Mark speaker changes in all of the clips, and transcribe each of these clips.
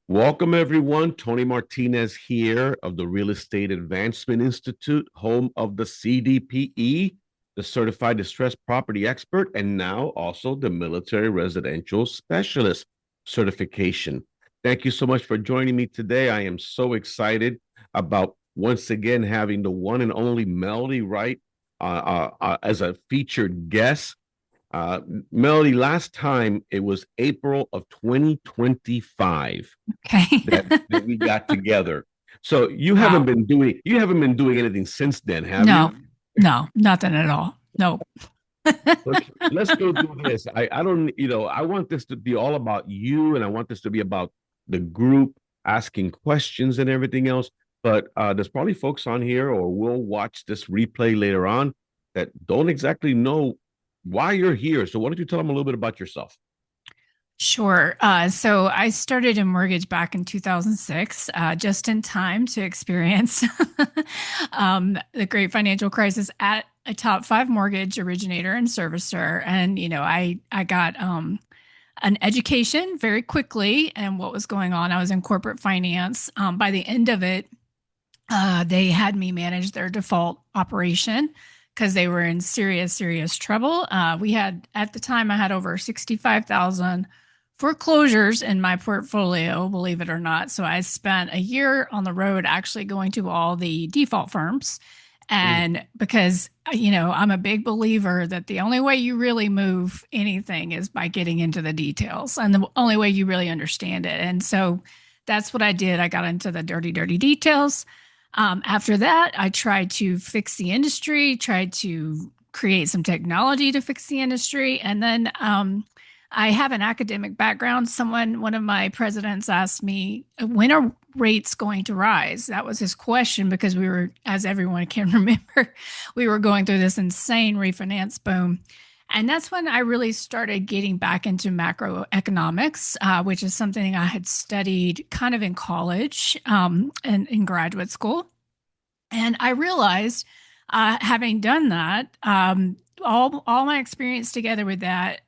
Speaker 1: Welcome, everyone. Tony Martinez here of the Real Estate Advancement Institute, home of the CDPE, the Certified Distressed Property Expert, and now also the Military Residential Specialist certification. Thank you so much for joining me today. I am so excited about once again having the one and only Melody Wright as a featured guest. Uh, Melody, last time it was April of 2025
Speaker 2: Okay.
Speaker 1: that we got together. So
Speaker 2: Wow.
Speaker 1: you haven't been doing anything since then, have you?
Speaker 2: No, no, nothing at all. No.
Speaker 1: Okay, let's go do this. I don't, I want this to be all about you, and I want this to be about the group asking questions and everything else. But there's probably folks on here or will watch this replay later on that don't exactly know why you're here. So why don't you tell them a little bit about yourself?
Speaker 2: Sure. So I started in mortgage back in 2006, just in time to experience the great financial crisis at a top five mortgage originator and servicer. And, I got an education very quickly and what was going on. I was in corporate finance. By the end of it, they had me manage their default operation because they were in serious, serious trouble. We had, at the time, I had over 65,000 foreclosures in my portfolio, believe it or not. So I spent a year on the road actually going to all the default firms.
Speaker 1: Mm.
Speaker 2: And because, I'm a big believer that the only way you really move anything is by getting into the details and the only way you really understand it. And so that's what I did. I got into the dirty, dirty details. After that, I tried to fix the industry, tried to create some technology to fix the industry. And then I have an academic background. One of my presidents asked me, when are rates going to rise? That was his question because we were, as everyone can remember, we were going through this insane refinance boom. And that's when I really started getting back into macroeconomics, which is something I had studied kind of in college and in graduate school. And I realized, having done that, all my experience together with that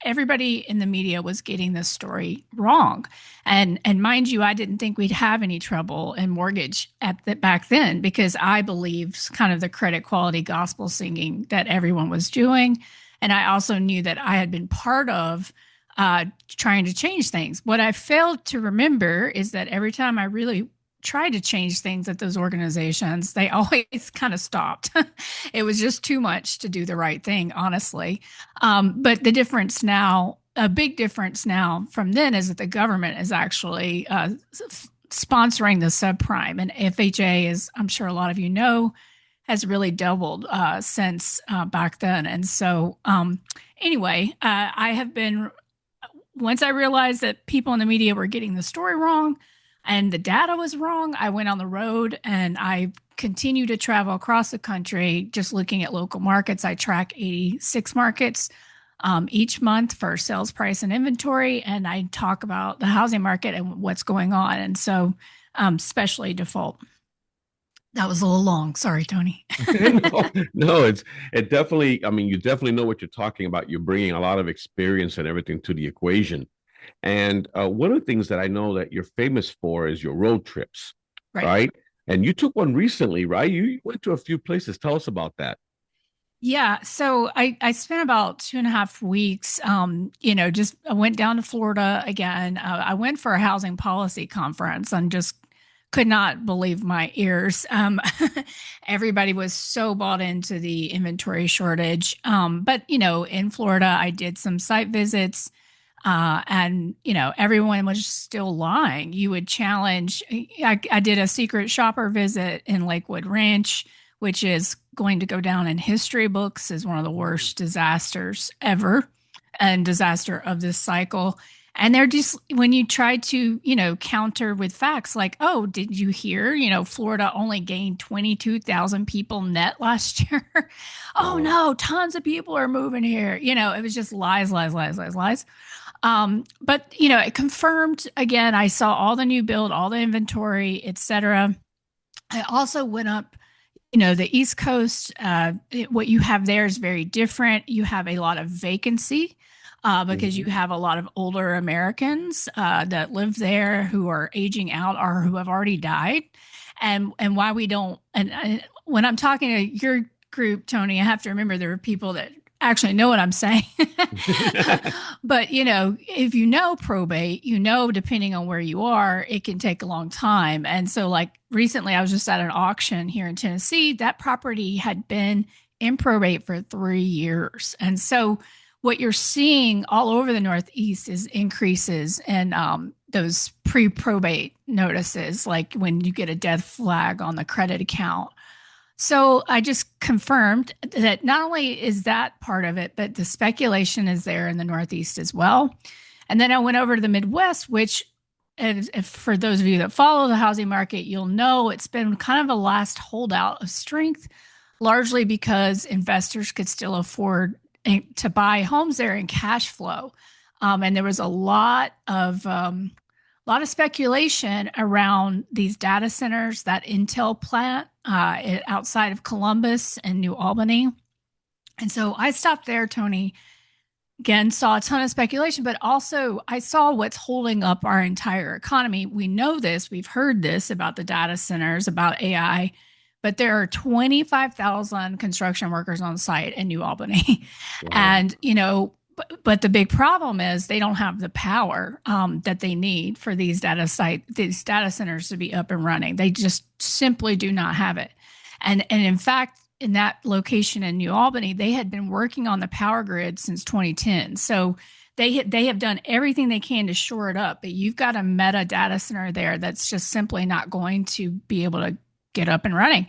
Speaker 2: everybody in the media was getting this story wrong. And mind you, I didn't think we'd have any trouble in mortgage back then because I believed kind of the credit quality gospel singing that everyone was doing. And I also knew that I had been part of trying to change things. What I failed to remember is that every time I really tried to change things at those organizations, they always kind of stopped. It was just too much to do the right thing, honestly. But the difference now, a big difference now from then, is that the government is actually sponsoring the subprime. And FHA, is, I'm sure a lot of you know, has really doubled since back then. And so, anyway, I have been, once I realized that people in the media were getting the story wrong and the data was wrong, I went on the road and I continue to travel across the country just looking at local markets. I track 86 markets each month for sales price and inventory, and I talk about the housing market and what's going on. And so, especially default. That was a little long. Sorry, Tony.
Speaker 1: No, no, it definitely, I mean, you definitely know what you're talking about. You're bringing a lot of experience and everything to the equation. And one of the things that I know that you're famous for is your road trips,
Speaker 2: Right.
Speaker 1: right? And you took one recently, right? You went to a few places. Tell us about that.
Speaker 2: Yeah, so I spent about 2.5 weeks. Just I went down to Florida again. I went for a housing policy conference and just could not believe my ears. Everybody was so bought into the inventory shortage. But in Florida, I did some site visits, and everyone was still lying. You would challenge. I did a secret shopper visit in Lakewood Ranch, which is going to go down in history books as one of the worst disasters ever and disaster of this cycle. And they're just, when you try to, counter with facts like, oh, did you hear, Florida only gained 22,000 people net last year? Oh,
Speaker 1: Wow.
Speaker 2: no, tons of people are moving here. It was just lies, lies, lies, lies, lies. But, it confirmed again, I saw all the new build, all the inventory, etc. I also went up, the East Coast. What you have there is very different. You have a lot of vacancy. because you
Speaker 1: Mhm.
Speaker 2: have a lot of older Americans that live there who are aging out or who have already died. And why we don't, and when I'm talking to your group, Tony, I have to remember there are people that actually know what I'm saying. But, if you know probate, depending on where you are, it can take a long time. And so, like recently, I was just at an auction here in Tennessee. That property had been in probate for 3 years. And so, what you're seeing all over the Northeast is increases in those pre probate notices, like when you get a death flag on the credit account. So I just confirmed that not only is that part of it, but the speculation is there in the Northeast as well. And then I went over to the Midwest, which, and if for those of you that follow the housing market, you'll know it's been kind of a last holdout of strength, largely because investors could still afford to buy homes there in cash flow. And there was a lot of speculation around these data centers, that Intel plant outside of Columbus and New Albany. And so I stopped there, Tony. Again, saw a ton of speculation, but also I saw what's holding up our entire economy. We know this, we've heard this about the data centers, about AI, but there are 25,000 construction workers on site in New Albany.
Speaker 1: Wow.
Speaker 2: And, but the big problem is they don't have the power that they need for these these data centers to be up and running. They just simply do not have it. And in fact, in that location in New Albany, they had been working on the power grid since 2010. So they have done everything they can to shore it up. But you've got a meta data center there that's just simply not going to be able to get up and running.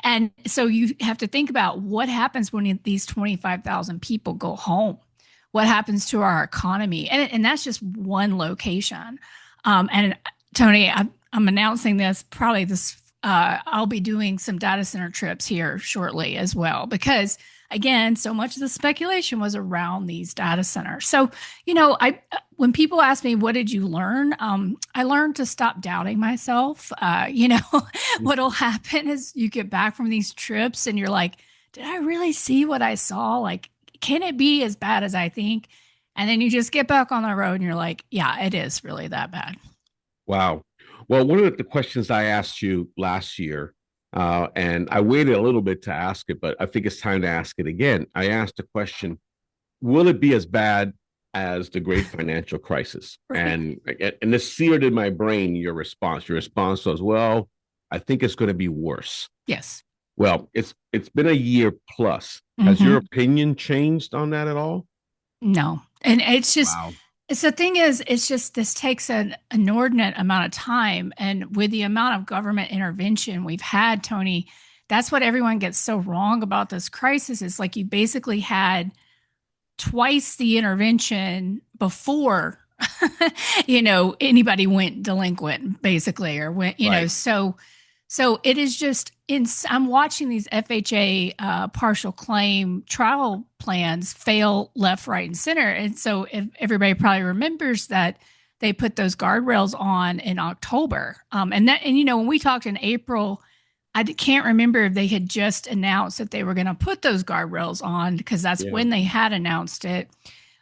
Speaker 2: And so you have to think about what happens when these 25,000 people go home. What happens to our economy? And that's just one location. And Tony, I'm announcing this probably this. I'll be doing some data center trips here shortly as well, because again, so much of the speculation was around these data centers. So, I when people ask me, what did you learn? I learned to stop doubting myself. What'll happen is you get back from these trips and you're like, did I really see what I saw? Like, can it be as bad as I think? And then you just get back on the road and you're like, yeah, it is really that bad.
Speaker 1: Wow. Well, one of the questions I asked you last year, and I waited a little bit to ask it, but I think it's time to ask it again. I asked the question, will it be as bad as the great financial crisis?
Speaker 2: Right.
Speaker 1: And this seared in my brain your response. Your response was, well, I think it's going to be worse.
Speaker 2: Yes.
Speaker 1: Well, it's been a year plus. Has your
Speaker 2: Hmm.
Speaker 1: opinion changed on that at all?
Speaker 2: No. And
Speaker 1: Wow.
Speaker 2: it's the thing is, it's just this takes an inordinate amount of time. And with the amount of government intervention we've had, Tony, that's what everyone gets so wrong about this crisis. Is like you basically had twice the intervention before anybody went delinquent, basically, or went,
Speaker 1: Right.
Speaker 2: so it is just in. I'm watching these FHA partial claim trial plans fail left, right, and center. And so if everybody probably remembers that they put those guardrails on in October. And when we talked in April, can't remember if they had just announced that they were going to put those guardrails on, because that's
Speaker 1: Yeah.
Speaker 2: when they had announced it.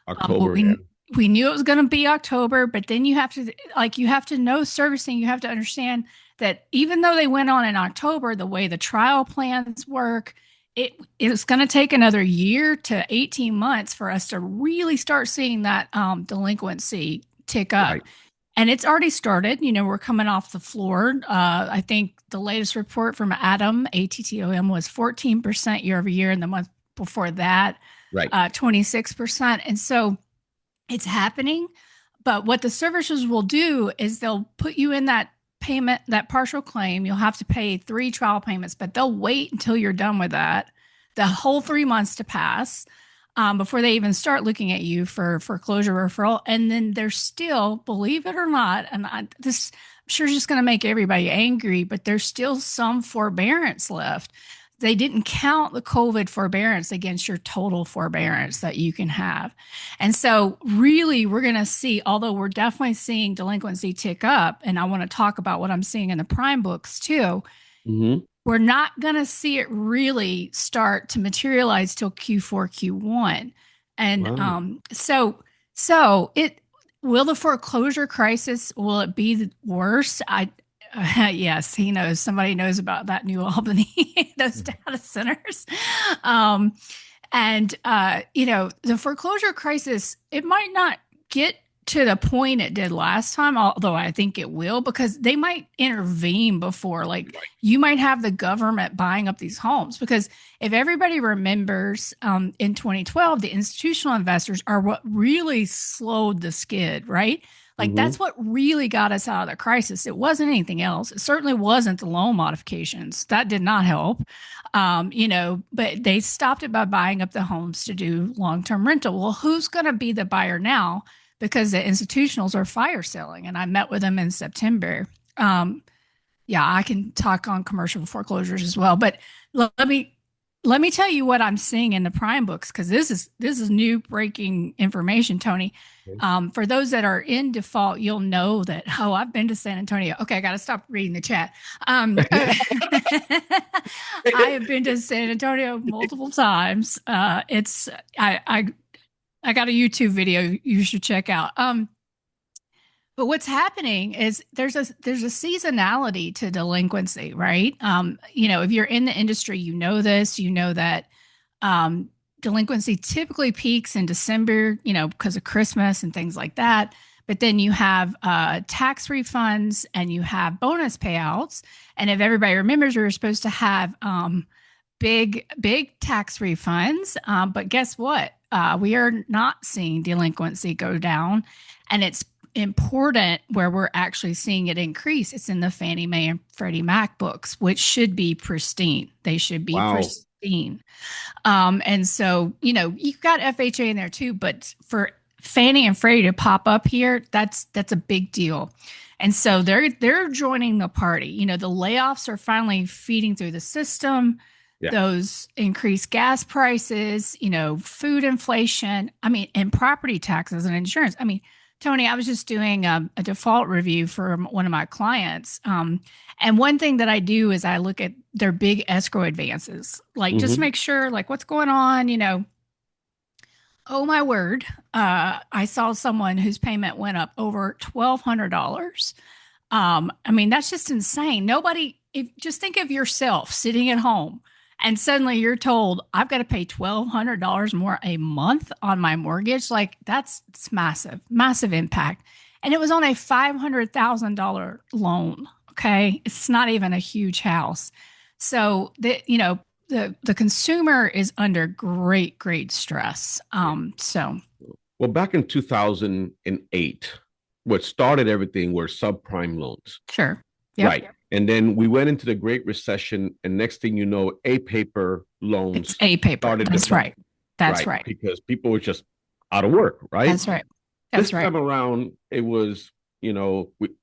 Speaker 2: But
Speaker 1: October. Yeah.
Speaker 2: we knew it was going to be October, but then you have to know servicing. You have to understand that even though they went on in October, the way the trial plans work, it's going to take another year to 18 months for us to really start seeing that delinquency tick up.
Speaker 1: Right.
Speaker 2: And it's already started. We're coming off the floor. I think the latest report from ATTOM was 14% year over year, and the month before that,
Speaker 1: Right.
Speaker 2: 26%. And so it's happening. But what the servicers will do is they'll put you in that payment, that partial claim. You'll have to pay 3 trial payments, but they'll wait until you're done with that, the whole 3 months to pass, before they even start looking at you for foreclosure referral. And then there's still, believe it or not, and this I'm sure is just going to make everybody angry, but there's still some forbearance left. They didn't count the COVID forbearance against your total forbearance that you can have. And so, really, we're going to see, although we're definitely seeing delinquency tick up, and I want to talk about what I'm seeing in the prime books too,
Speaker 1: Hmm.
Speaker 2: we're not going to see it really start to materialize till Q4, Q1. And
Speaker 1: Wow.
Speaker 2: so So it will the foreclosure crisis, will it be worse? Yes, he knows. Somebody knows about that New Albany, those
Speaker 1: Mhm.
Speaker 2: data centers. Um, the foreclosure crisis, it might not get to the point it did last time, although I think it will, because they might intervene before, like
Speaker 1: Right.
Speaker 2: you might have the government buying up these homes. Because if everybody remembers, in 2012, the institutional investors are what really slowed the skid, right? Like
Speaker 1: Mhm.
Speaker 2: that's what really got us out of the crisis. It wasn't anything else. It certainly wasn't the loan modifications. That did not help. But they stopped it by buying up the homes to do long-term rental. Well, who's going to be the buyer now? Because the institutionals are fire selling, and I met with them in September. Um, yeah, I can talk on commercial foreclosures as well, but let me tell you what I'm seeing in the prime books, because this is new breaking information, Tony.
Speaker 1: Okay.
Speaker 2: For those that are in default, you'll know that. Oh, I've been to San Antonio. Okay, I got to stop reading the chat. I have been to San Antonio multiple times. It's I got a YouTube video you should check out. But what's happening is there's a seasonality to delinquency, right? If you're in the industry, you know this. You know that um, delinquency typically peaks in December, because of Christmas and things like that. But then you have tax refunds and you have bonus payouts. And if everybody remembers, we were supposed to have big tax refunds. But guess what? We are not seeing delinquency go down. And it's important where we're actually seeing it increase. It's in the Fannie Mae and Freddie Mac books, which should be pristine. They should be
Speaker 1: Wow.
Speaker 2: pristine. And so, you've got FHA in there too, but for Fannie and Freddie to pop up here, that's a big deal. And so they're joining the party. The layoffs are finally feeding through the system.
Speaker 1: Yeah.
Speaker 2: Those increased gas prices, food inflation. I mean, and property taxes and insurance. I mean, Tony, I was just doing a default review for one of my clients. And one thing that I do is I look at their big escrow advances, like just to
Speaker 1: Mhm.
Speaker 2: make sure, like, what's going on. Oh my word. I saw someone whose payment went up over $1,200. I mean, that's just insane. Just think of yourself sitting at home and suddenly you're told, I've got to pay $1,200 more a month on my mortgage. Like, it's massive, massive impact. And it was on a $500,000 loan. Okay. It's not even a huge house. So the consumer is under great, great stress.
Speaker 1: Yeah. Well, back in 2008, what started everything were subprime loans.
Speaker 2: Sure. Yep.
Speaker 1: Right. And then we went into the Great Recession, and next thing you know, A paper
Speaker 2: It's
Speaker 1: loans
Speaker 2: a paper.
Speaker 1: started to
Speaker 2: That's
Speaker 1: bubble,
Speaker 2: right. That's
Speaker 1: right?
Speaker 2: right.
Speaker 1: Because people were just out of work, right?
Speaker 2: That's right.
Speaker 1: This
Speaker 2: That's right.
Speaker 1: time around, it was,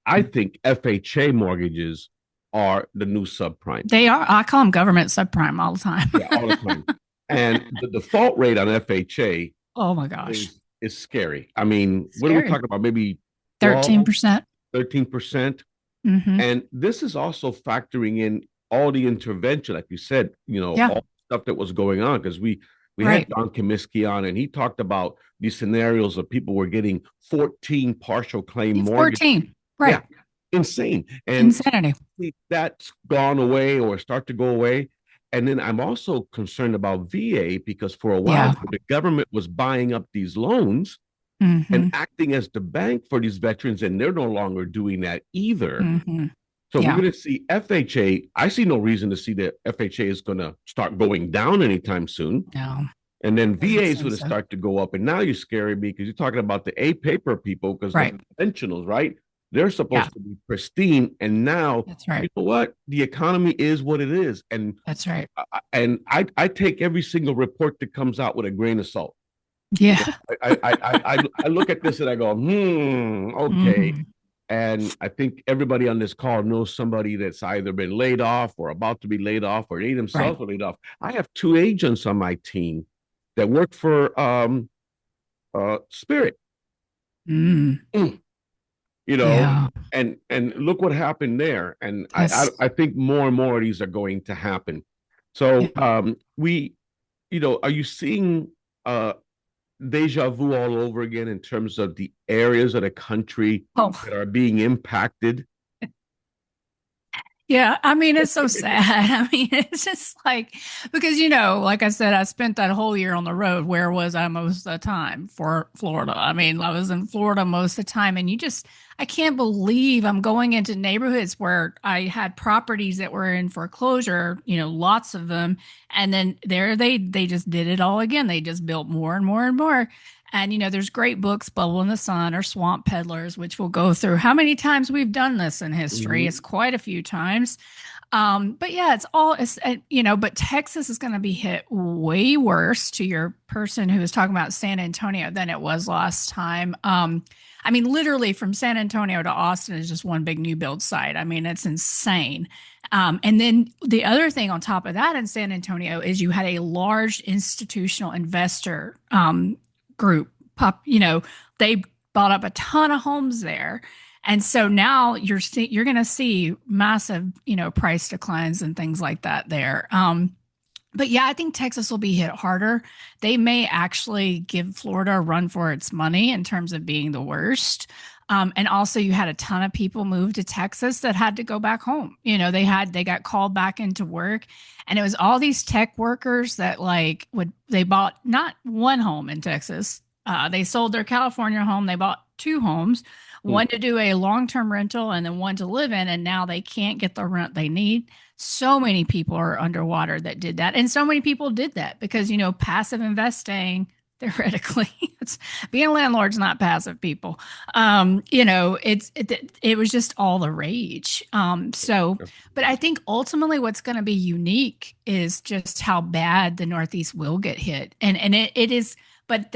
Speaker 1: I think FHA mortgages are the new subprime.
Speaker 2: They are. I call them government subprime all the time.
Speaker 1: Yeah, all the time. And the default rate on FHA
Speaker 2: Oh my gosh.
Speaker 1: is scary. I mean, what are we
Speaker 2: Scary.
Speaker 1: talking about? Maybe 12,
Speaker 2: 13%.
Speaker 1: 13%.
Speaker 2: Mm-hmm.
Speaker 1: And this is also factoring in all the intervention, like you said,
Speaker 2: Yeah.
Speaker 1: all the stuff that was going on. Because we had
Speaker 2: Right.
Speaker 1: Don Comiskey on, and he talked about these scenarios of people were getting 14 partial claim mortgage.
Speaker 2: 14.
Speaker 1: Yeah,
Speaker 2: Right.
Speaker 1: insane. And
Speaker 2: Insanity.
Speaker 1: that's gone away or start to go away. And then I'm also concerned about VA because for a while
Speaker 2: Yeah.
Speaker 1: the government was buying up these loans and
Speaker 2: Mm-hmm.
Speaker 1: acting as the bank for these veterans, and they're no longer doing that either.
Speaker 2: Mm-hmm.
Speaker 1: So we're
Speaker 2: Yeah.
Speaker 1: going to see FHA. I see no reason to see that FHA is going to start going down anytime soon.
Speaker 2: No.
Speaker 1: And then VA
Speaker 2: Doesn't
Speaker 1: is
Speaker 2: seem
Speaker 1: going to
Speaker 2: so.
Speaker 1: start to go up. And now you're scaring me because you're talking about the A paper people because the
Speaker 2: Right.
Speaker 1: conventionals, right? They're
Speaker 2: Yeah.
Speaker 1: supposed to be pristine. And now,
Speaker 2: That's right.
Speaker 1: you know what? The economy is what it is. And
Speaker 2: That's right.
Speaker 1: I take every single report that comes out with a grain of salt.
Speaker 2: Yeah.
Speaker 1: I look at this and I go, okay.
Speaker 2: Mm-hmm.
Speaker 1: And I think everybody on this call knows somebody that's either been laid off or about to be laid off or they
Speaker 2: Right.
Speaker 1: themselves are laid off. I have two agents on my team that work for Spirit.
Speaker 2: Mm.
Speaker 1: Mm. You know,
Speaker 2: Yeah.
Speaker 1: and look what happened there. And
Speaker 2: That's
Speaker 1: I think more and more of these are going to happen. So
Speaker 2: yeah.
Speaker 1: are you seeing deja vu all over again in terms of the areas of the country
Speaker 2: Oh,
Speaker 1: that are being impacted.
Speaker 2: yeah, I mean, it's so sad. I mean, it's just like, because, like I said, I spent that whole year on the road. Where was I most of the time? For Florida. I mean, I was in Florida most of the time. And I can't believe I'm going into neighborhoods where I had properties that were in foreclosure, lots of them. And then they just did it all again. They just built more and more and more. And there's great books, Bubble in the Sun or Swamp Peddlers, which will go through how many times we've done this in history. It's
Speaker 1: Mhm.
Speaker 2: quite a few times. But yeah, but Texas is going to be hit way worse, to your person who was talking about San Antonio, than it was last time. I mean, literally from San Antonio to Austin is just one big new build site. I mean, it's insane. And then the other thing on top of that in San Antonio is you had a large institutional investor group they bought up a ton of homes there. And so now you're going to see massive, price declines and things like that there. But yeah, I think Texas will be hit harder. They may actually give Florida a run for its money in terms of being the worst. And also, you had a ton of people move to Texas that had to go back home. They got called back into work, and it was all these tech workers that they bought not one home in Texas. They sold their California home. They bought two homes,
Speaker 1: Mm.
Speaker 2: one to do a long-term rental and then one to live in. And now they can't get the rent they need. So many people are underwater that did that. And so many people did that because, passive investing, theoretically, it's being a landlord's not passive, people. It was just all the rage. But I think ultimately what's going to be unique is just how bad the Northeast will get hit. And it is, but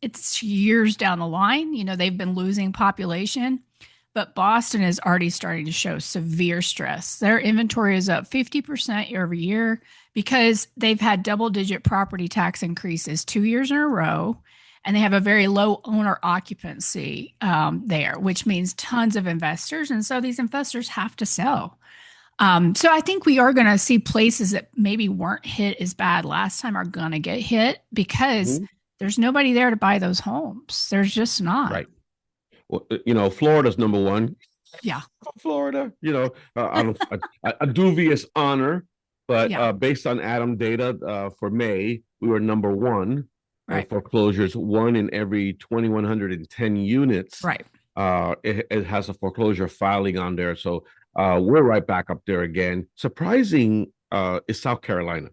Speaker 2: it's years down the line. They've been losing population, but Boston is already starting to show severe stress. Their inventory is up 50% year over year because they've had double digit property tax increases 2 years in a row. And they have a very low owner occupancy there, which means tons of investors. And so these investors have to sell. So I think we are going to see places that maybe weren't hit as bad last time are going to get hit because
Speaker 1: Mhm.
Speaker 2: there's nobody there to buy those homes. There's just not.
Speaker 1: Right. Well, Florida's number one.
Speaker 2: Yeah.
Speaker 1: Florida, a dubious honor, but
Speaker 2: Yeah.
Speaker 1: based on Adam data for May, we were number one on
Speaker 2: Right.
Speaker 1: foreclosures. One in every 2,110 units,
Speaker 2: Right.
Speaker 1: it has a foreclosure filing on there. So we're right back up there again. Surprising is South Carolina.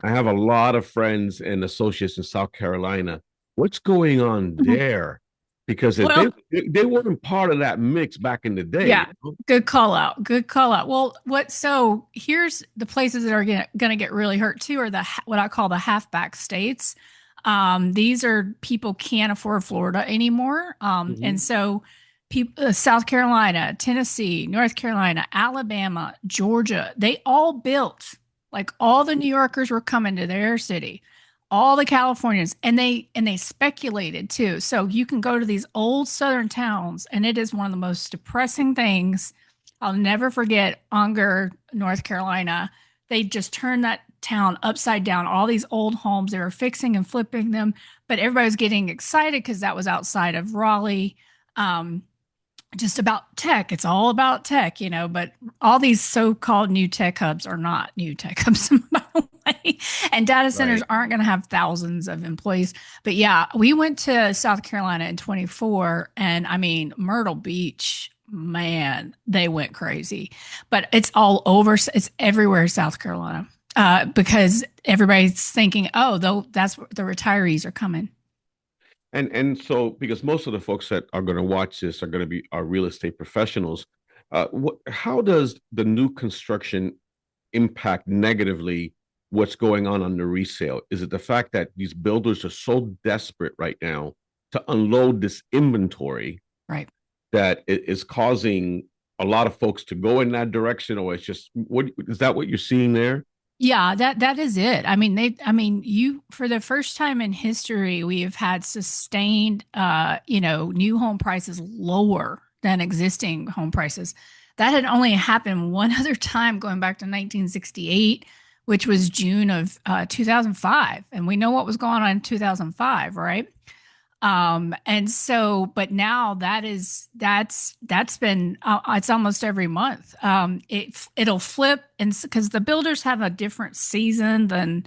Speaker 1: I have a lot of friends and associates in South Carolina. What's going on there? Because if
Speaker 2: Well,
Speaker 1: they weren't part of that mix back in the day.
Speaker 2: yeah. Good call out. Good call out. Well, so here's the places that are going to get really hurt too are what I call the halfback states. These are people can't afford Florida anymore. And
Speaker 1: Mhm.
Speaker 2: so people, South Carolina, Tennessee, North Carolina, Alabama, Georgia, they all built, like all the New Yorkers were coming to their city, all the Californians, and they speculated too. So you can go to these old southern towns, and it is one of the most depressing things. I'll never forget Unger, North Carolina. They just turned that town upside down. All these old homes, they were fixing and flipping them, but everybody was getting excited because that was outside of Raleigh. Um, just about tech. It's all about tech, but all these so-called new tech hubs are not new tech hubs, by the way. And data centers
Speaker 1: Right.
Speaker 2: aren't going to have thousands of employees. But yeah, we went to South Carolina in 24, and I mean, Myrtle Beach, man, they went crazy. But it's all over, it's everywhere, South Carolina. Because everybody's thinking, oh, though that's the retirees are coming.
Speaker 1: And so because most of the folks that are going to watch this are going to be our real estate professionals, how does the new construction impact negatively what's going on the resale? Is it the fact that these builders are so desperate right now to unload this inventory
Speaker 2: Right.
Speaker 1: that it is causing a lot of folks to go in that direction, or it's just what is that what you're seeing there?
Speaker 2: Yeah, that is it. I mean, you for the first time in history, we have had sustained new home prices lower than existing home prices. That had only happened one other time going back to 1968 which was June of 2005. And we know what was going on in 2005, right? And so, but now that's been it's almost every month. It'll flip, and because the builders have a different season than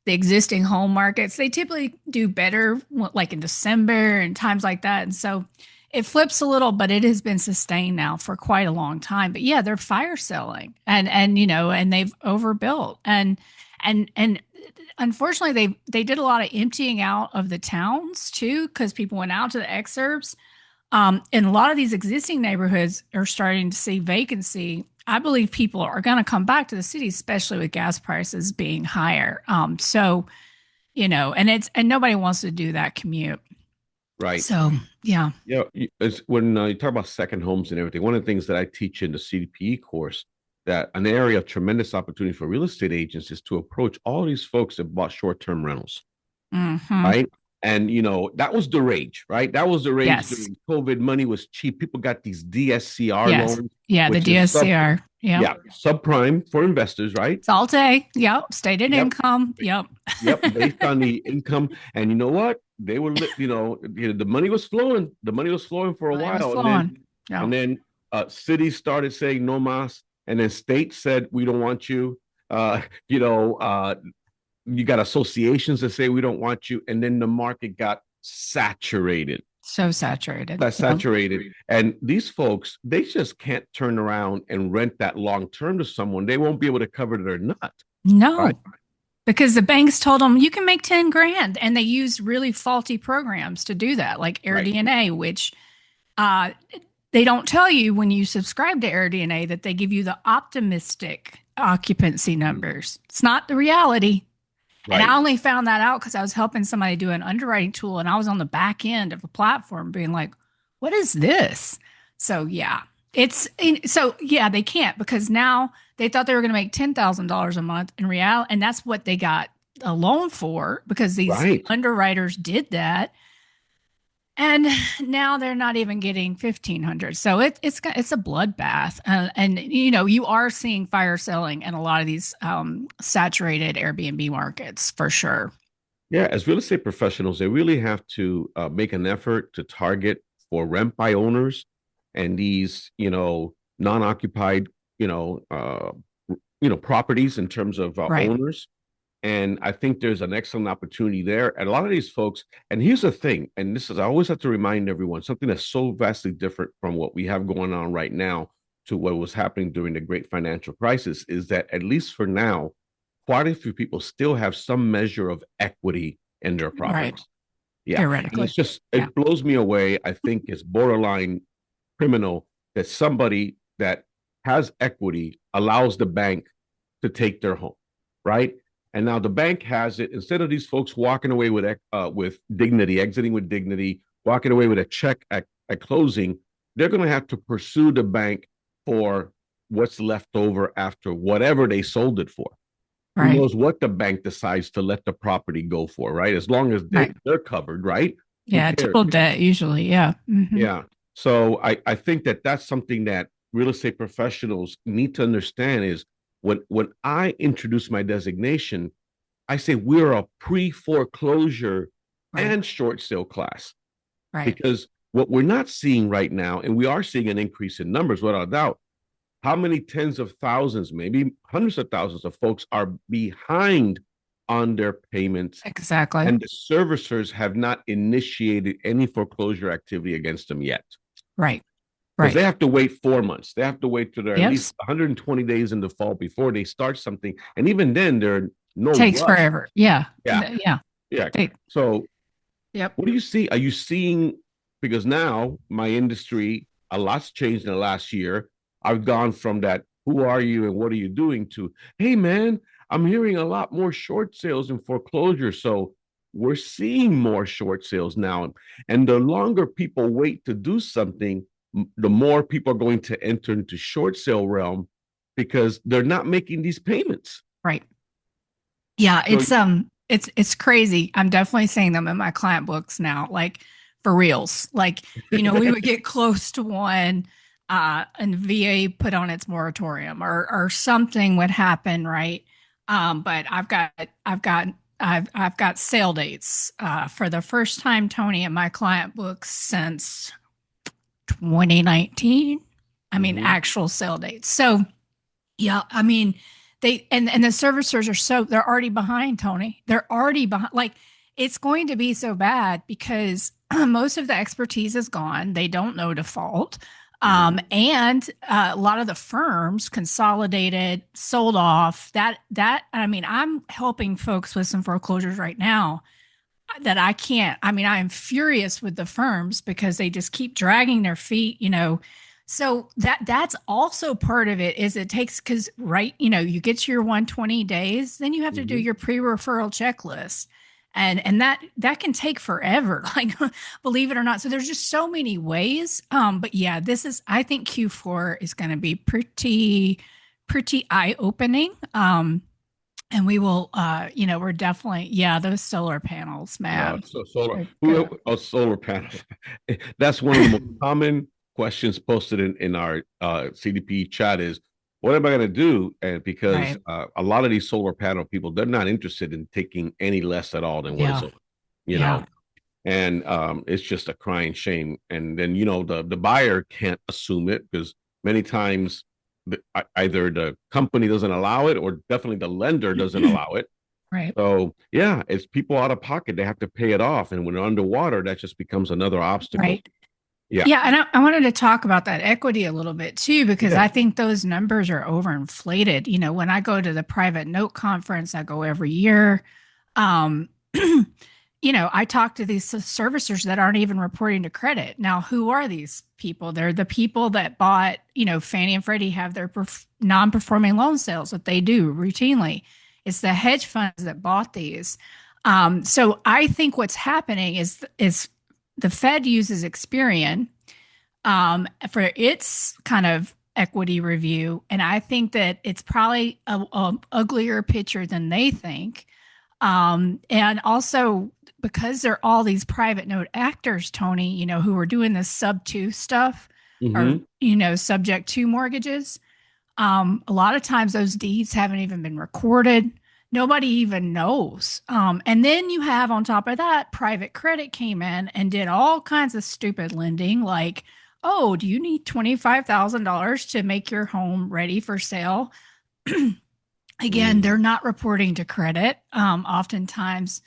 Speaker 2: the existing home markets, they typically do better like in December and times like that. And so it flips a little, but it has been sustained now for quite a long time. But yeah, they're fire selling, and and they've overbuilt, and unfortunately they did a lot of emptying out of the towns too, because people went out to the exurbs. And a lot of these existing neighborhoods are starting to see vacancy. I believe people are going to come back to the city, especially with gas prices being higher. So, and nobody wants to do that commute.
Speaker 1: Right.
Speaker 2: So, yeah.
Speaker 1: Yeah. It's when you talk about second homes and everything, one of the things that I teach in the CDPE course, that an area of tremendous opportunity for real estate agents is to approach all these folks that bought short-term rentals,
Speaker 2: Hmm.
Speaker 1: right? And that was the rage, right? That was the rage
Speaker 2: Yes.
Speaker 1: during COVID. Money was cheap. People got these DSCR
Speaker 2: Yes.
Speaker 1: loans,
Speaker 2: Yeah. The
Speaker 1: which is
Speaker 2: DSCR. Yep.
Speaker 1: yeah, subprime for investors, right?
Speaker 2: Salte. Yep. Stated
Speaker 1: Yep.
Speaker 2: income. Yep.
Speaker 1: Yep, based on the income. And you know what? They were, the money was flowing. The money was flowing for a
Speaker 2: Money was
Speaker 1: while,
Speaker 2: flowing.
Speaker 1: and
Speaker 2: Yep.
Speaker 1: then cities started saying no mas, and then states said we don't want you. Uh, you know, uh, you got associations that say we don't want you, and then the market got saturated.
Speaker 2: So saturated.
Speaker 1: Got
Speaker 2: Yep.
Speaker 1: saturated, and these folks they just can't turn around and rent that long term to someone. They won't be able to cover their nut, right?
Speaker 2: No. Because the banks told them you can make 10 grand, and they use really faulty programs to do that, like
Speaker 1: Right.
Speaker 2: AirDNA, which uh, they don't tell you when you subscribe to AirDNA that they give you the optimistic occupancy numbers. It's not the reality. And
Speaker 1: Right.
Speaker 2: I only found that out because I was helping somebody do an underwriting tool, and I was on the back end of the platform being like, what is this? So, yeah, so they can't, because now they thought they were going to make $10,000 a month in reality. And that's what they got a loan for, because these
Speaker 1: Right.
Speaker 2: underwriters did that. And now they're not even getting 1,500. So it's a bloodbath. And you are seeing fire selling in a lot of these saturated Airbnb markets for sure.
Speaker 1: Yeah, as real estate professionals, they really have to make an effort to target for rent by owners and these, non-occupied, properties in terms of
Speaker 2: Right.
Speaker 1: owners. And I think there's an excellent opportunity there. And a lot of these folks, and here's the thing, and this is, I always have to remind everyone, something that's so vastly different from what we have going on right now to what was happening during the great financial crisis is that, at least for now, quite a few people still have some measure of equity in their
Speaker 2: Right.
Speaker 1: properties. Yeah. And
Speaker 2: Theoretically.
Speaker 1: it's just,
Speaker 2: Yeah.
Speaker 1: it blows me away. I think it's borderline criminal that somebody that has equity allows the bank to take their home, right? And now the bank has it, instead of these folks walking away with dignity, exiting with dignity, walking away with a check at closing, they're going to have to pursue the bank for what's left over after whatever they sold it for. Who
Speaker 2: Right.
Speaker 1: knows what the bank decides to let the property go for, right? As long as
Speaker 2: Right.
Speaker 1: they're covered, right? Who
Speaker 2: Yeah.
Speaker 1: cares?
Speaker 2: Triple debt usually. Yeah. Hmm.
Speaker 1: Yeah. So I think that that's something that real estate professionals need to understand is when I introduce my designation, I say we're a pre-foreclosure
Speaker 2: Right.
Speaker 1: and short sale class,
Speaker 2: Right.
Speaker 1: because what we're not seeing right now, and we are seeing an increase in numbers without a doubt, how many tens of thousands, maybe hundreds of thousands of folks are behind on their payments,
Speaker 2: Exactly.
Speaker 1: and the servicers have not initiated any foreclosure activity against them yet.
Speaker 2: Right.
Speaker 1: Because
Speaker 2: Right.
Speaker 1: they have to wait 4 months. They have to wait till they're at least
Speaker 2: Yes.
Speaker 1: 120 days in default before they start something. And even then, they're no
Speaker 2: Takes
Speaker 1: rush.
Speaker 2: forever. Yeah.
Speaker 1: Yeah.
Speaker 2: Yeah.
Speaker 1: Yeah.
Speaker 2: They,
Speaker 1: So
Speaker 2: yep.
Speaker 1: what do you see? Are you seeing, because now my industry, a lot's changed in the last year. I've gone from that, who are you and what are you doing, to, hey, man, I'm hearing a lot more short sales and foreclosure. So we're seeing more short sales now. And the longer people wait to do something, the more people are going to enter into short sale realm because they're not making these payments.
Speaker 2: Right. Yeah,
Speaker 1: So
Speaker 2: it's crazy. I'm definitely seeing them in my client books now, like for reals. Like, we would get close to one, and VA put on its moratorium, or something would happen, right? But I've got sale dates for the first time, Tony, in my client books since 2019. I mean,
Speaker 1: Hmm.
Speaker 2: actual sale dates. So yeah, I mean, and the servicers are they're already behind, Tony. They're already behind. Like it's going to be so bad because most of the expertise is gone. They don't know default.
Speaker 1: Hmm.
Speaker 2: And a lot of the firms consolidated, sold off. I mean, I'm helping folks with some foreclosures right now that I can't. I mean, I am furious with the firms because they just keep dragging their feet, you know. So that's also part of it is it takes because right, you know, you get to your 120 days, then you have to do
Speaker 1: Hmm.
Speaker 2: your pre-referral checklist. And that can take forever, like believe it or not. So there's just so many ways. But yeah, this is I think Q4 is going to be pretty eye-opening. And we will, you know, we're definitely, yeah, those solar panels, man.
Speaker 1: So solar,
Speaker 2: They're
Speaker 1: who,
Speaker 2: good.
Speaker 1: solar panels. That's one of the most common questions posted in our CDP chat is, what am I going to do? And because
Speaker 2: Right.
Speaker 1: a lot of these solar panel people, they're not interested in taking any less at all than what is
Speaker 2: Yeah.
Speaker 1: owed, you
Speaker 2: Yeah.
Speaker 1: know, and it's just a crying shame. And then, the buyer can't assume it because many times either the company doesn't allow it or definitely the lender doesn't allow it.
Speaker 2: Right.
Speaker 1: So yeah, it's people out of pocket. They have to pay it off, and when they're underwater, that just becomes another obstacle.
Speaker 2: Right.
Speaker 1: Yeah,
Speaker 2: Yeah. And I wanted to talk about that equity a little bit too, because
Speaker 1: yeah.
Speaker 2: I think those numbers are overinflated. You know, when I go to the private note conference, I go every year. Um, you know, I talk to these servicers that aren't even reporting to credit. Now, who are these people? They're the people that bought, you know, Fannie and Freddie have their non-performing loan sales that they do routinely. It's the hedge funds that bought these. So I think what's happening is the Fed uses Experian for its kind of equity review, and I think that it's probably a uglier picture than they think. And also because they're all these private note actors, Tony, you know, who are doing this sub two stuff or,
Speaker 1: Hmm.
Speaker 2: you know, subject to mortgages. A lot of times those deeds haven't even been recorded. Nobody even knows. And then you have on top of that, private credit came in and did all kinds of stupid lending, like, oh, do you need $25,000 to make your home ready for sale? Again,
Speaker 1: Mm.
Speaker 2: they're not reporting to credit. Oftentimes,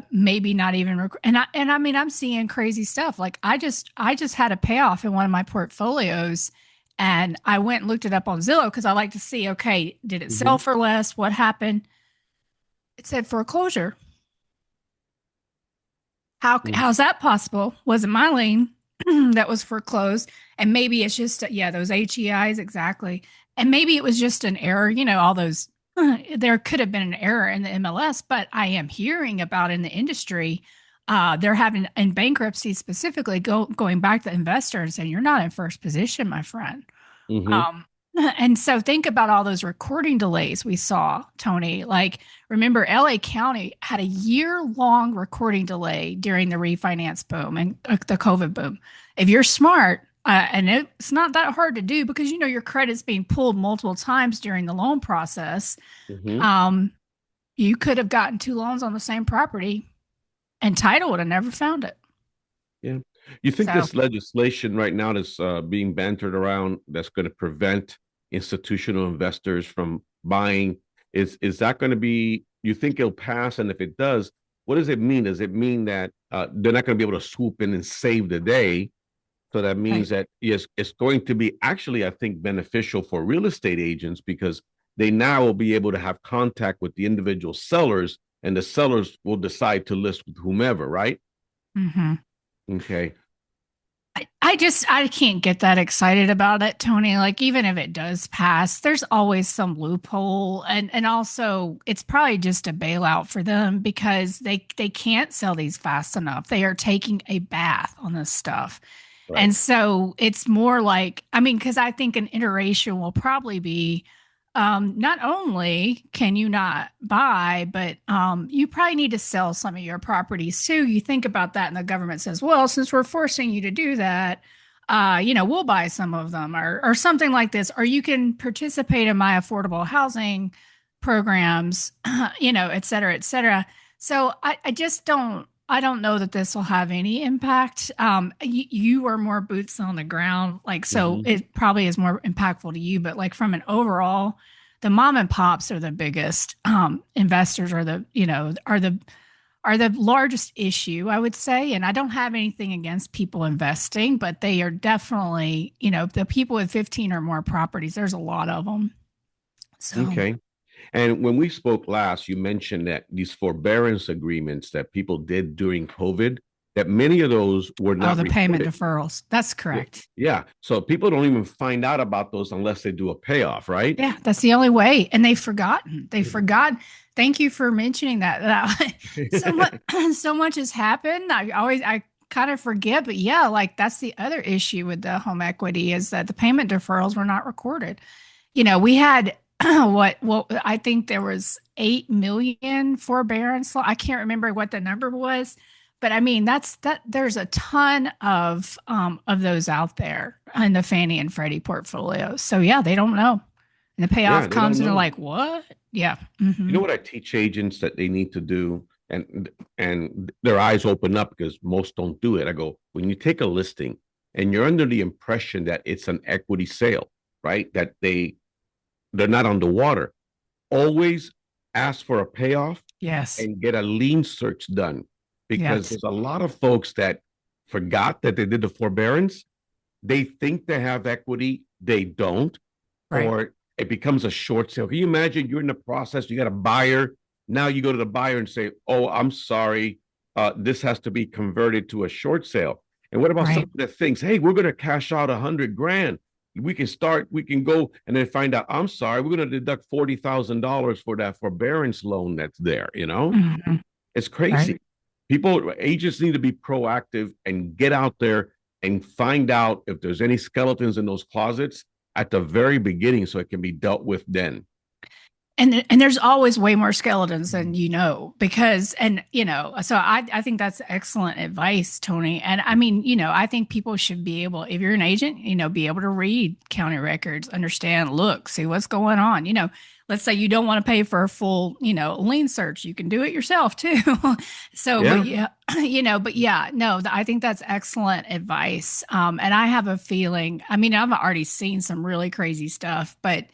Speaker 2: maybe not even and I mean I'm seeing crazy stuff. Like I just had a payoff in one of my portfolios, and I went and looked it up on Zillow because I like to see, okay, did it sell
Speaker 1: Hmm.
Speaker 2: for less? What happened? It said foreclosure. How's that possible? Was it my lien that was foreclosed? And maybe it's just yeah, those HEIs exactly. And maybe it was just an error. You know, all those there could have been an error in the MLS, but I am hearing about in the industry. They're having in bankruptcy specifically going back to the investor and saying you're not in first position, my friend.
Speaker 1: Hmm.
Speaker 2: Um, and so think about all those recording delays we saw, Tony. Like, remember, LA County had a year-long recording delay during the refinance boom and the COVID boom. If you're smart, and it's not that hard to do because you know your credit's being pulled multiple times during the loan process.
Speaker 1: Hmm.
Speaker 2: Um, you could have gotten two loans on the same property, and title would have never found it.
Speaker 1: Yeah. You think
Speaker 2: So
Speaker 1: this legislation right now that's being bantered around that's going to prevent institutional investors from buying is that going to be? You think it'll pass? And if it does, what does it mean? Does it mean that they're not going to be able to swoop in and save the day? So that
Speaker 2: right.
Speaker 1: means that yes, it's going to be actually, I think, beneficial for real estate agents because they now will be able to have contact with the individual sellers, and the sellers will decide to list with whomever, right?
Speaker 2: Mm-hmm.
Speaker 1: Okay.
Speaker 2: I can't get that excited about it, Tony. Like even if it does pass, there's always some loophole, and also it's probably just a bailout for them because they can't sell these fast enough. They are taking a bath on this stuff.
Speaker 1: Right.
Speaker 2: And so it's more like, I mean, because I think an iteration will probably be not only can you not buy, but you probably need to sell some of your properties too. You think about that, and the government says, well, since we're forcing you to do that, you know, we'll buy some of them or something like this, or you can participate in my affordable housing programs, et cetera, et cetera. So I just I don't know that this will have any impact. You are more boots on the ground, like, so
Speaker 1: Mhm.
Speaker 2: it probably is more impactful to you, but like from an overall, the mom and pops are the biggest investors, are are the largest issue, I would say. And I don't have anything against people investing, but they are definitely, the people with 15 or more properties, there's a lot of them. So,
Speaker 1: Okay. And when we spoke last, you mentioned that these forbearance agreements that people did during COVID, that many of those were
Speaker 2: oh,
Speaker 1: not
Speaker 2: the payment
Speaker 1: reported.
Speaker 2: deferrals. That's
Speaker 1: Yeah.
Speaker 2: correct.
Speaker 1: Yeah. So people don't even find out about those unless they do a payoff, right?
Speaker 2: Yeah, that's the only way. And they've forgotten. They forgot. Thank you for mentioning that. So much, so much has happened. I kind of forget, but yeah, like that's the other issue with the home equity is that the payment deferrals were not recorded. We had what I think there was 8 million forbearance. I can't remember what the number was, but I mean that there's a ton of those out there in the Fannie and Freddie portfolios. So yeah, they don't know. And the
Speaker 1: Yeah,
Speaker 2: payoff
Speaker 1: they don't
Speaker 2: comes and they're
Speaker 1: know.
Speaker 2: like, what? Yeah.
Speaker 1: You
Speaker 2: Hmm.
Speaker 1: know what I teach agents that they need to do, and their eyes open up because most don't do it. I go, when you take a listing and you're under the impression that it's an equity sale, right? That they're not underwater. Always ask for a payoff
Speaker 2: Yes.
Speaker 1: and get a lien search done because
Speaker 2: Yes.
Speaker 1: there's a lot of folks that forgot that they did the forbearance. They think they have equity, they don't,
Speaker 2: Right.
Speaker 1: or it becomes a short sale. Can you imagine you're in the process, you got a buyer, now you go to the buyer and say, "Oh, I'm sorry, this has to be converted to a short sale." And what about
Speaker 2: Right.
Speaker 1: something that thinks, "Hey, we're going to cash out 100 grand. We can start, we can go," and then find out, "I'm sorry, we're going to deduct $40,000 for that forbearance loan that's there."
Speaker 2: Hmm.
Speaker 1: It's
Speaker 2: Right.
Speaker 1: crazy. People, agents need to be proactive and get out there and find out if there's any skeletons in those closets at the very beginning so it can be dealt with then.
Speaker 2: And there's always way more skeletons than because so I think that's excellent advice, Tony. And I mean, I think people should be able, if you're an agent, be able to read county records, understand, look, see what's going on. Let's say you don't want to pay for a full, lien search, you can do it yourself too. So but
Speaker 1: Yeah,
Speaker 2: yeah, but yeah, no, I think that's excellent advice. And I have a feeling, I mean, I've already seen some really crazy stuff, but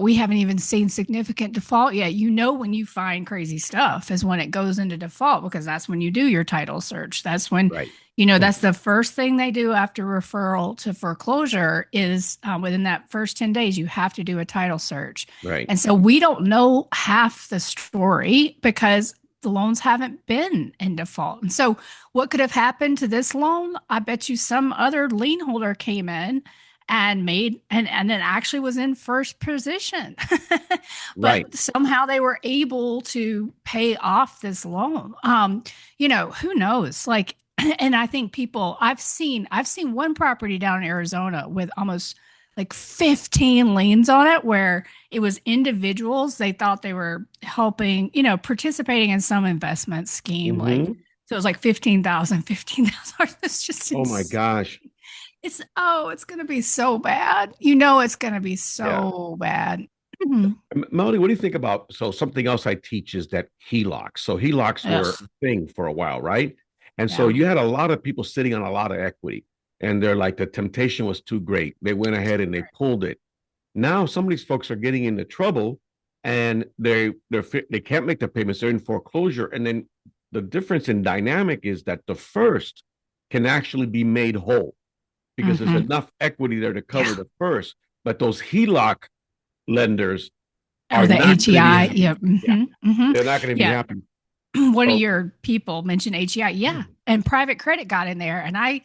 Speaker 2: we haven't even seen significant default yet. When you find crazy stuff is when it goes into default because that's when you do your title search. That's when,
Speaker 1: right.
Speaker 2: that's the first thing they do after referral to foreclosure is within that first 10 days, you have to do a title search.
Speaker 1: Right.
Speaker 2: And so we don't know half the story because the loans haven't been in default. And so what could have happened to this loan? I bet you some other lien holder came in and made and then actually was in first position.
Speaker 1: Right.
Speaker 2: But somehow they were able to pay off this loan. Who knows? Like, and I think I've seen one property down in Arizona with almost like 15 liens on it where it was individuals. They thought they were helping, participating in some investment scheme. Like,
Speaker 1: Mm-hmm.
Speaker 2: so it was like 15,000, 15,000. It's just
Speaker 1: Oh my
Speaker 2: insane.
Speaker 1: gosh.
Speaker 2: It's gonna be so bad. It's gonna be
Speaker 1: Yeah.
Speaker 2: so bad. Mhm.
Speaker 1: Melody, what do you think about? So something else I teach is that HELOCs. So HELOCs were
Speaker 2: Ugh,
Speaker 1: a thing for a while, right? And so
Speaker 2: yeah.
Speaker 1: you had a lot of people sitting on a lot of equity, and they're like the temptation was too great. They went ahead and they pulled it. Now some of these folks are getting into trouble, and they can't make the payments. They're in foreclosure, and then the difference in dynamic is that the first can actually be made whole because there's
Speaker 2: Hmm.
Speaker 1: enough equity there to cover
Speaker 2: Yeah.
Speaker 1: the first. But those HELOC lenders
Speaker 2: Or
Speaker 1: are
Speaker 2: the
Speaker 1: not going to be
Speaker 2: HEI.
Speaker 1: happy.
Speaker 2: Yeah.
Speaker 1: Yeah,
Speaker 2: Hmm.
Speaker 1: they're not going to be
Speaker 2: Yeah.
Speaker 1: happy.
Speaker 2: One of
Speaker 1: So,
Speaker 2: your people mentioned HEI. Yeah. And private credit got in there. And I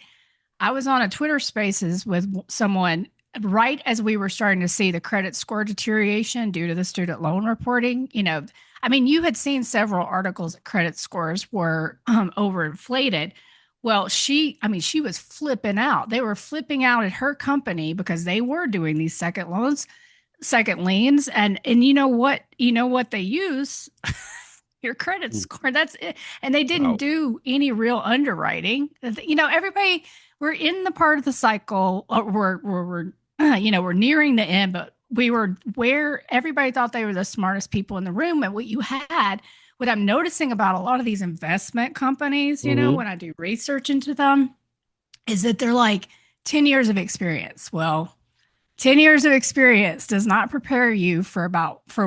Speaker 2: was on a Twitter spaces with someone right as we were starting to see the credit score deterioration due to the student loan reporting. I mean, you had seen several articles that credit scores were overinflated. Well, she was flipping out. They were flipping out at her company because they were doing these second loans, second liens, and you know what they use your credit score. That's it. And they didn't
Speaker 1: wow.
Speaker 2: do any real underwriting. Everybody, we're in the part of the cycle we're nearing the end, but we were where everybody thought they were the smartest people in the room. And what I'm noticing about a lot of these investment companies,
Speaker 1: Hmm.
Speaker 2: when I do research into them, is that they're like 10 years of experience. Well, 10 years of experience does not prepare you for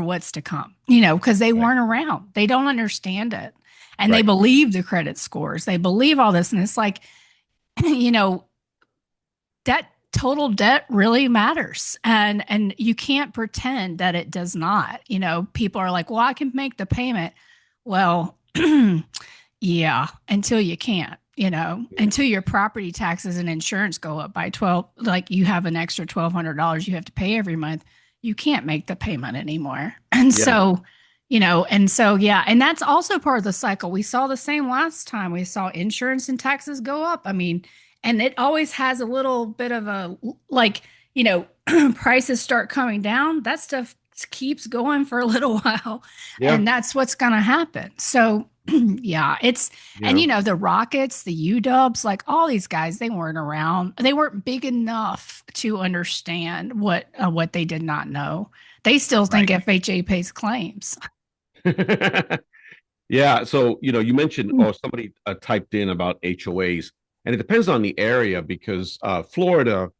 Speaker 2: what's to come, because they
Speaker 1: Right.
Speaker 2: weren't around. They don't understand it. And they
Speaker 1: Right.
Speaker 2: believe the credit scores. They believe all this. And it's like, you know, that total debt really matters. And you can't pretend that it does not. People are like, well, I can make the payment. Well, yeah, until you can't,
Speaker 1: Yeah.
Speaker 2: until your property taxes and insurance go up by 12, like you have an extra $1,200 you have to pay every month. You can't make the payment anymore. And
Speaker 1: Yeah.
Speaker 2: so, yeah, and that's also part of the cycle. We saw the same last time. We saw insurance and taxes go up. I mean, and it always has a little bit of a like, prices start coming down. That stuff keeps going for a little while,
Speaker 1: Yeah.
Speaker 2: and that's what's going to happen. So, yeah, and
Speaker 1: Yeah.
Speaker 2: the Rockets, the UWs, like all these guys, they weren't around. They weren't big enough to understand what they did not know. They still think
Speaker 1: Right.
Speaker 2: FHA pays claims.
Speaker 1: Yeah. So, you mentioned, or somebody typed in about HOAs, and it depends on the area because Florida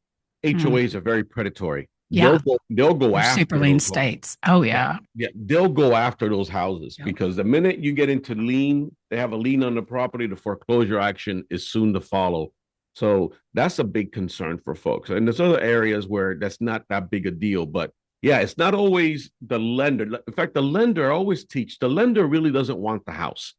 Speaker 2: Mm,
Speaker 1: HOAs are very predatory. They'll
Speaker 2: yeah,
Speaker 1: go, they'll go
Speaker 2: they're super
Speaker 1: after
Speaker 2: lean
Speaker 1: those homes.
Speaker 2: states. Oh
Speaker 1: Yeah.
Speaker 2: yeah.
Speaker 1: Yeah. They'll go after those houses
Speaker 2: Yep.
Speaker 1: because the minute you get into lien, they have a lien on the property, the foreclosure action is soon to follow. So that's a big concern for folks. And there's other areas where that's not that big a deal, but yeah, it's not always the lender. In fact, the lender, I always teach, the lender really doesn't want the house.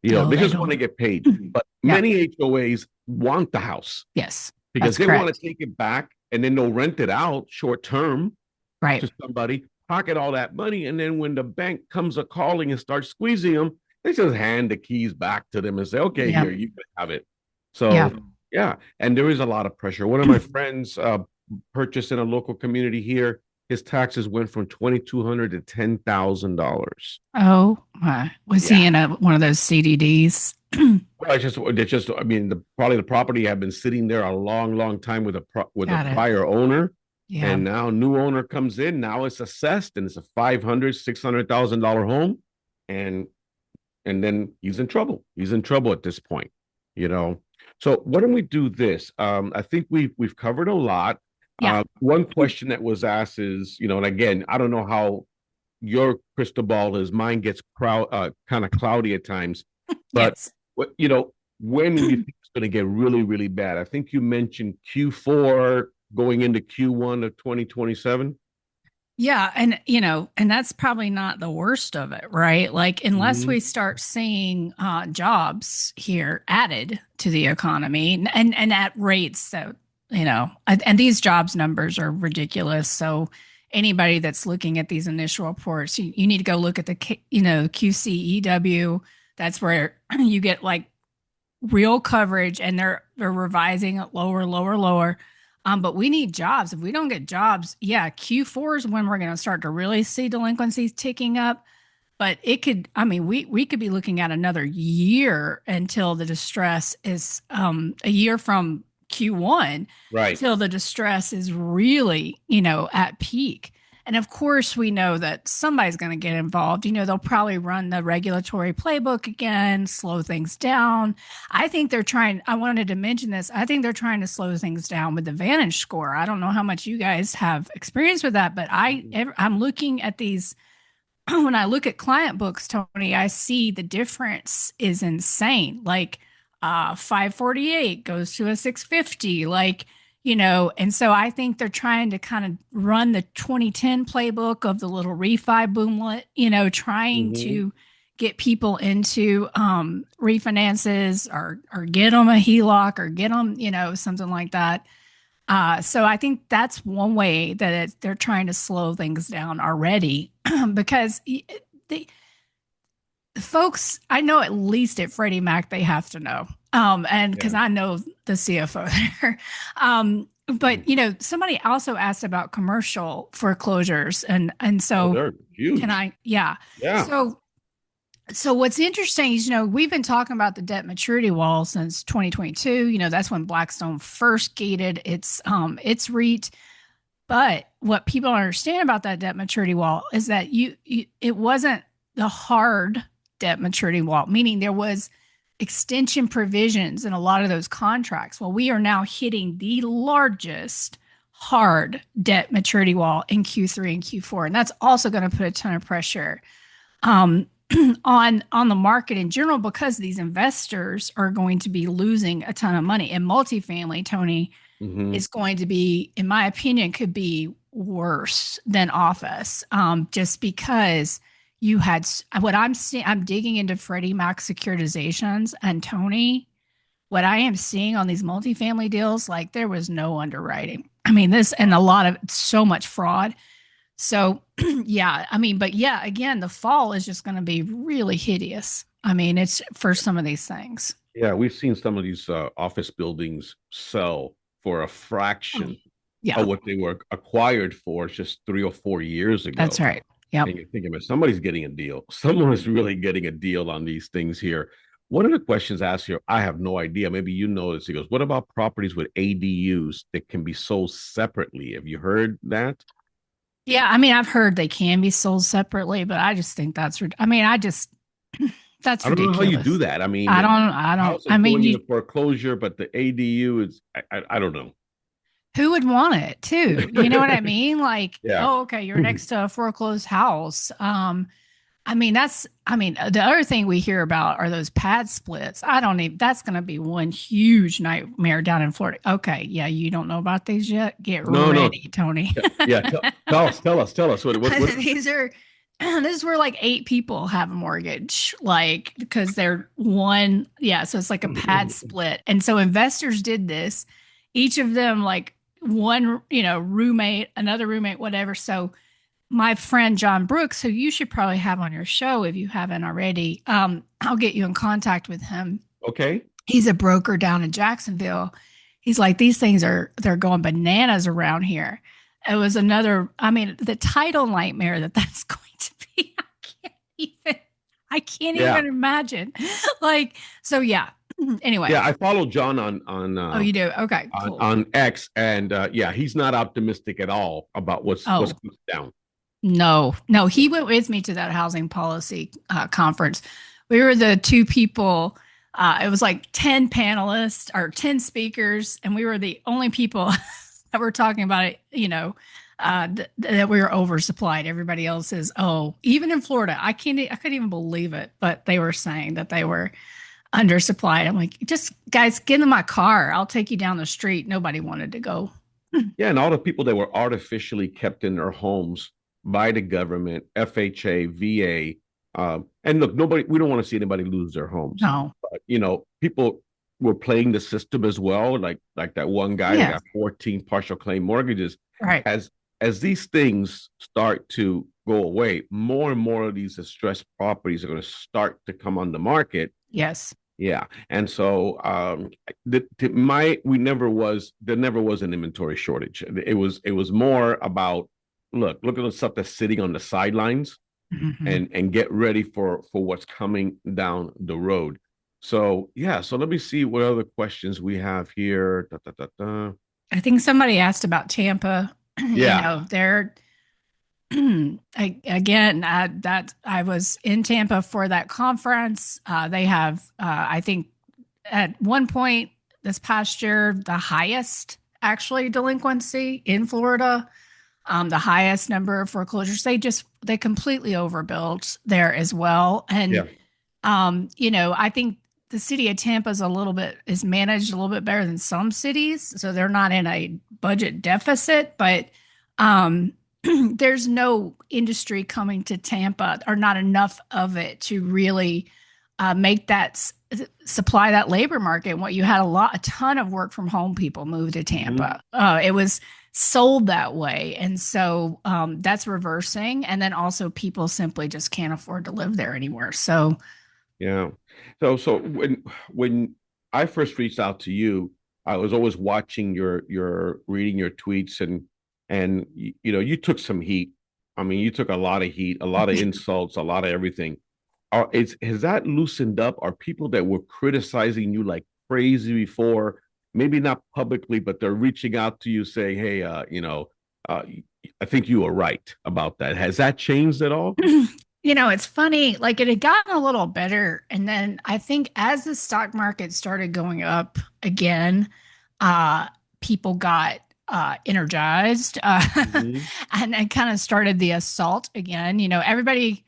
Speaker 2: No,
Speaker 1: They
Speaker 2: they
Speaker 1: just want to
Speaker 2: don't.
Speaker 1: get paid. But
Speaker 2: Yep.
Speaker 1: many HOAs want the house
Speaker 2: Yes,
Speaker 1: because
Speaker 2: that's
Speaker 1: they want
Speaker 2: correct.
Speaker 1: to take it back and then they'll rent it out short term
Speaker 2: Right.
Speaker 1: to somebody, pocket all that money, and then when the bank comes a calling and starts squeezing them, they just hand the keys back to them and say, "Okay, here
Speaker 2: Yep.
Speaker 1: you can have it."
Speaker 2: Yeah.
Speaker 1: So yeah, and there is a lot of pressure. One of my friends purchased in a local community here. His taxes went from $2,200 to $10,000.
Speaker 2: Oh my. Was
Speaker 1: Yeah.
Speaker 2: he in one of those CDDs?
Speaker 1: Well, it's just. I mean, probably the property had been sitting there a long, long time with a
Speaker 2: Got it.
Speaker 1: prior owner,
Speaker 2: Yeah.
Speaker 1: and now new owner comes in. Now it's assessed, and it's a 500, $600,000 home, and and then he's in trouble. He's in trouble at this point, you know. So why don't we do this? I think we've covered a lot.
Speaker 2: Yeah.
Speaker 1: One question that was asked is, and again, I don't know how your crystal ball is. Mine gets kind of cloudy at times, but
Speaker 2: Yes.
Speaker 1: what when you think it's going to get really, really bad? I think you mentioned Q4 going into Q1 of 2027.
Speaker 2: Yeah, and that's probably not the worst of it, right? Like unless
Speaker 1: Mm-hmm.
Speaker 2: we start seeing jobs here added to the economy and at rates that, and these jobs numbers are ridiculous. So anybody that's looking at these initial reports, you need to go look at QCEW. That's where you get like real coverage, and they're revising it lower, lower, lower. But we need jobs. If we don't get jobs, yeah, Q4 is when we're going to start to really see delinquencies ticking up. But it could, I mean, we could be looking at another year until the distress is a year from Q1
Speaker 1: Right.
Speaker 2: until the distress is really, at peak. And of course, we know that somebody's going to get involved. They'll probably run the regulatory playbook again, slow things down. I wanted to mention this. I think they're trying to slow things down with the Vantage score. I don't know how much you guys have experience with that, but I'm looking at these. When I look at client books, Tony, I see the difference is insane. Like 548 goes to a 650, and so I think they're trying to kind of run the 2010 playbook of the little refi boomlet, trying
Speaker 1: Mm-hmm.
Speaker 2: to get people into refinances or get them a HELOC or get them, something like that. So I think that's one way that they're trying to slow things down already because the folks, I know at least at Freddie Mac, they have to know. And because
Speaker 1: Yeah.
Speaker 2: I know the CFO there. But somebody also asked about commercial foreclosures, and
Speaker 1: Oh,
Speaker 2: so
Speaker 1: they're
Speaker 2: can
Speaker 1: huge.
Speaker 2: I? Yeah.
Speaker 1: Yeah.
Speaker 2: So what's interesting is, we've been talking about the debt maturity wall since 2022. That's when Blackstone first gated its REIT. But what people don't understand about that debt maturity wall is that it wasn't the hard debt maturity wall, meaning there was extension provisions in a lot of those contracts. Well, we are now hitting the largest hard debt maturity wall in Q3 and Q4, and that's also going to put a ton of pressure um, on the market in general because these investors are going to be losing a ton of money. And multifamily, Tony,
Speaker 1: Hmm.
Speaker 2: is going to be, in my opinion, could be worse than office, just because you had what I'm seeing. I'm digging into Freddie Mac securitizations, and Tony, what I am seeing on these multifamily deals, like there was no underwriting. I mean, this and a lot of so much fraud. So, yeah, I mean, but yeah, again, the fall is just going to be really hideous. I mean, it's for some of these things.
Speaker 1: Yeah, we've seen some of these office buildings sell for a
Speaker 2: Oh,
Speaker 1: fraction
Speaker 2: yeah,
Speaker 1: of what they were acquired for just 3 or 4 years
Speaker 2: that's
Speaker 1: ago.
Speaker 2: right. Yep.
Speaker 1: And you're thinking, man, somebody's getting a deal. Someone is really getting a deal on these things here. One of the questions asked here, I have no idea. Maybe you know this. He goes, what about properties with ADUs that can be sold separately? Have you heard that?
Speaker 2: Yeah, I mean, I've heard they can be sold separately, but I just think I mean, that's
Speaker 1: I don't know how you do
Speaker 2: ridiculous.
Speaker 1: that. I mean,
Speaker 2: I
Speaker 1: the
Speaker 2: don't,
Speaker 1: house is
Speaker 2: I mean,
Speaker 1: going into foreclosure, but the ADU is, I don't know.
Speaker 2: who would want it too? You know what I mean? Like,
Speaker 1: Yeah.
Speaker 2: oh, okay, you're next to a foreclosed house. I mean, the other thing we hear about are those pad splits. I don't even, that's going to be one huge nightmare down in Florida. Okay. Yeah. You don't know about these yet? Get
Speaker 1: No, no.
Speaker 2: ready, Tony.
Speaker 1: Yeah. Tell us what.
Speaker 2: These are, this is where like 8 people have a mortgage, like, because they're one. Yeah. So it's like a pad split. And so investors did this, each of them, like one, roommate, another roommate, whatever. So, my friend John Brooks, who you should probably have on your show if you haven't already, I'll get you in contact with him.
Speaker 1: Okay.
Speaker 2: He's a broker down in Jacksonville. He's like, these things they're going bananas around here. It was another, I mean, the title nightmare that's going to be. Even, I can't
Speaker 1: Yeah.
Speaker 2: even imagine. Like, so yeah. Anyway.
Speaker 1: Yeah. I follow John
Speaker 2: Oh, you do? Okay, cool.
Speaker 1: on X, and yeah, he's not optimistic at all about what's
Speaker 2: Oh,
Speaker 1: coming down.
Speaker 2: no, no, he went with me to that housing policy conference. We were the 2 people. It was like 10 panelists or 10 speakers, and we were the only people that were talking about it, that we were oversupplied. Everybody else is, oh, even in Florida, I couldn't even believe it, but they were saying that they were undersupplied. I'm like, just guys, get in my car. I'll take you down the street. Nobody wanted to go.
Speaker 1: Yeah, and all the people that were artificially kept in their homes by the government, FHA, VA, and look, nobody. We don't want to see anybody lose their homes.
Speaker 2: No.
Speaker 1: But, people were playing the system as well. Like that one guy that
Speaker 2: Yeah.
Speaker 1: got 14 partial claim mortgages.
Speaker 2: Right.
Speaker 1: As these things start to go away, more and more of these distressed properties are going to start to come on the market.
Speaker 2: Yes.
Speaker 1: Yeah. And so we never was there never was an inventory shortage. It was more about look at the stuff that's sitting on the sidelines
Speaker 2: Mhm.
Speaker 1: and get ready for what's coming down the road. So yeah, so let me see what other questions we have here. Da, da, da, da.
Speaker 2: I think somebody asked about Tampa.
Speaker 1: Yeah,
Speaker 2: They're again that I was in Tampa for that conference. They have, I think, at one point this past year, the highest actually delinquency in Florida, the highest number of foreclosures. They completely overbuilt there as well, and
Speaker 1: yeah,
Speaker 2: I think the city of Tampa is managed a little bit better than some cities, so they're not in a budget deficit, but um, there's no industry coming to Tampa or not enough of it to really make supply that labor market. What you had a ton of work from home people move to
Speaker 1: mhm,
Speaker 2: Tampa. It was sold that way, and so that's reversing. And then also people simply just can't afford to live there anymore. So
Speaker 1: yeah. So when I first reached out to you, I was always watching your reading your tweets, and you took some heat. I mean, you took a lot of heat, a lot of insults, a lot of everything. Has that loosened up? Are people that were criticizing you like crazy before, maybe not publicly, but they're reaching out to you saying, hey, Uh, I think you were right about that. Has that changed at all?
Speaker 2: It's funny, like it had gotten a little better. And then I think as the stock market started going up again, uh, people got energized
Speaker 1: Mhm,
Speaker 2: and then kind of started the assault again. Everybody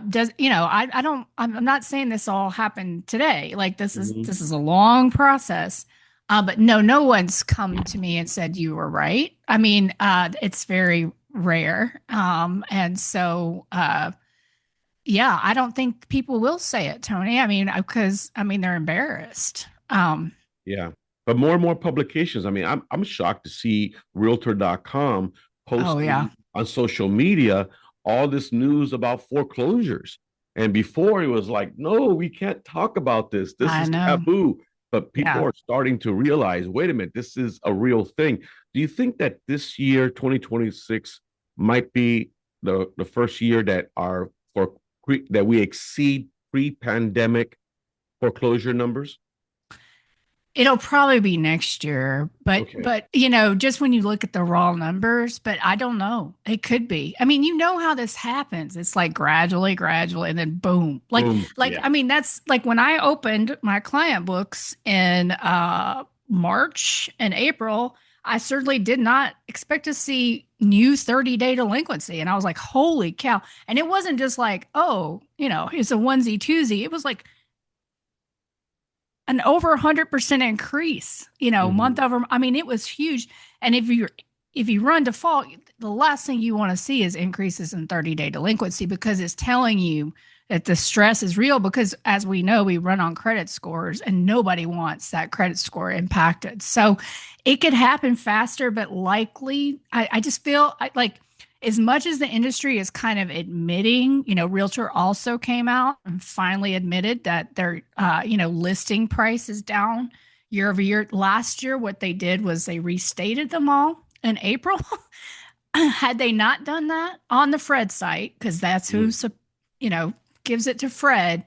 Speaker 2: does, I'm not saying this all happened today. Like this is
Speaker 1: mhm.
Speaker 2: this is a long process. But no one's come to me and said you were right. I mean, it's very rare. And so yeah, I don't think people will say it, Tony. I mean, because they're embarrassed.
Speaker 1: Yeah. But more and more publications. I mean, I'm shocked to see realtor.com
Speaker 2: Oh yeah,
Speaker 1: posting on social media all this news about foreclosures. And before it was like, no, we can't talk about this. This
Speaker 2: I
Speaker 1: is
Speaker 2: know.
Speaker 1: taboo. But people
Speaker 2: Yeah.
Speaker 1: are starting to realize, wait a minute, this is a real thing. Do you think that this year, 2026, might be the first year that that we exceed pre-pandemic foreclosure numbers?
Speaker 2: It'll probably be next year, but
Speaker 1: Okay.
Speaker 2: but just when you look at the raw numbers, but I don't know. It could be. I mean, you know how this happens. It's like gradually, and then boom. Like
Speaker 1: Boom.
Speaker 2: like
Speaker 1: Yeah.
Speaker 2: I mean, that's like when I opened my client books in March and April, I certainly did not expect to see new 30-day delinquency. And I was like, holy cow. And it wasn't just like, oh, it's a onesie twosie. It was like an over 100% increase, month
Speaker 1: Mhm.
Speaker 2: over. I mean, it was huge. And if you run default, the last thing you want to see is increases in 30-day delinquency because it's telling you that the stress is real. Because as we know, we run on credit scores, and nobody wants that credit score impacted. So it could happen faster, but likely, I just feel like as much as the industry is kind of admitting, Realtor also came out and finally admitted that their, listing price is down year over year. Last year, what they did was they restated them all in April. Had they not done that on the Fred site, because that's who,
Speaker 1: Mm.
Speaker 2: you know, gives it to Fred,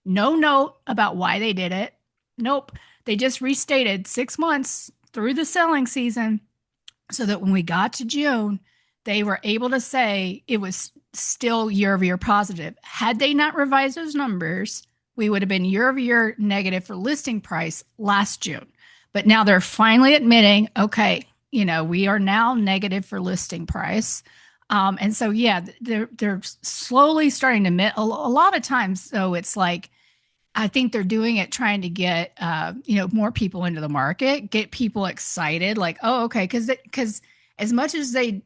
Speaker 2: no note about why they did it. Nope. They just restated 6 months through the selling season so that when we got to June, they were able to say it was still year over year positive. Had they not revised those numbers, we would have been year over year negative for listing price last June. But now they're finally admitting, okay, we are now negative for listing price. And so, yeah, they're slowly starting to admit a lot of times. So it's like, I think they're doing it trying to get more people into the market, get people excited, like, oh, okay, because as much as they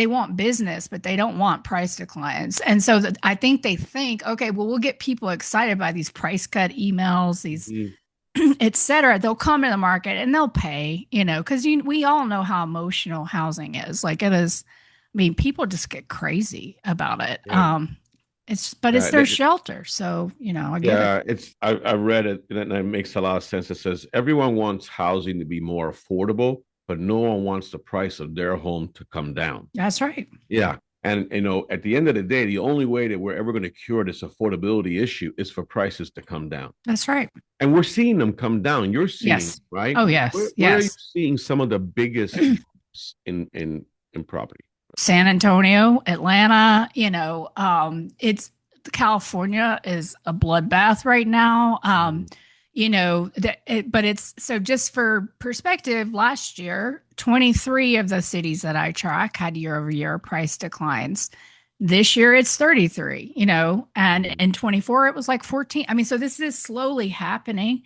Speaker 2: want business, but they don't want price declines, and so I think they think, okay, well, we'll get people excited by these price cut emails, these
Speaker 1: Mhm.
Speaker 2: et cetera. They'll come to the market and they'll pay, because we all know how emotional housing is. Like it is. I mean, people just get crazy about it.
Speaker 1: Yeah.
Speaker 2: But it's
Speaker 1: Yeah.
Speaker 2: their shelter, so I get it.
Speaker 1: Yeah. I read it and it makes a lot of sense. It says everyone wants housing to be more affordable, but no one wants the price of their home to come down.
Speaker 2: That's right.
Speaker 1: Yeah. And at the end of the day, the only way that we're ever going to cure this affordability issue is for prices to come down.
Speaker 2: That's right.
Speaker 1: And we're seeing them come down. You're seeing,
Speaker 2: Yes.
Speaker 1: right?
Speaker 2: Oh,
Speaker 1: Where
Speaker 2: yes.
Speaker 1: where are you
Speaker 2: Yes.
Speaker 1: seeing some of the biggest drops in property?
Speaker 2: San Antonio, Atlanta, it's California is a bloodbath right now.
Speaker 1: Mhm.
Speaker 2: But it's so just for perspective, last year, 23 of the cities that I track had year over year price declines. This year it's 33, and
Speaker 1: Mhm.
Speaker 2: in 24 it was like 14. I mean, so this is slowly happening.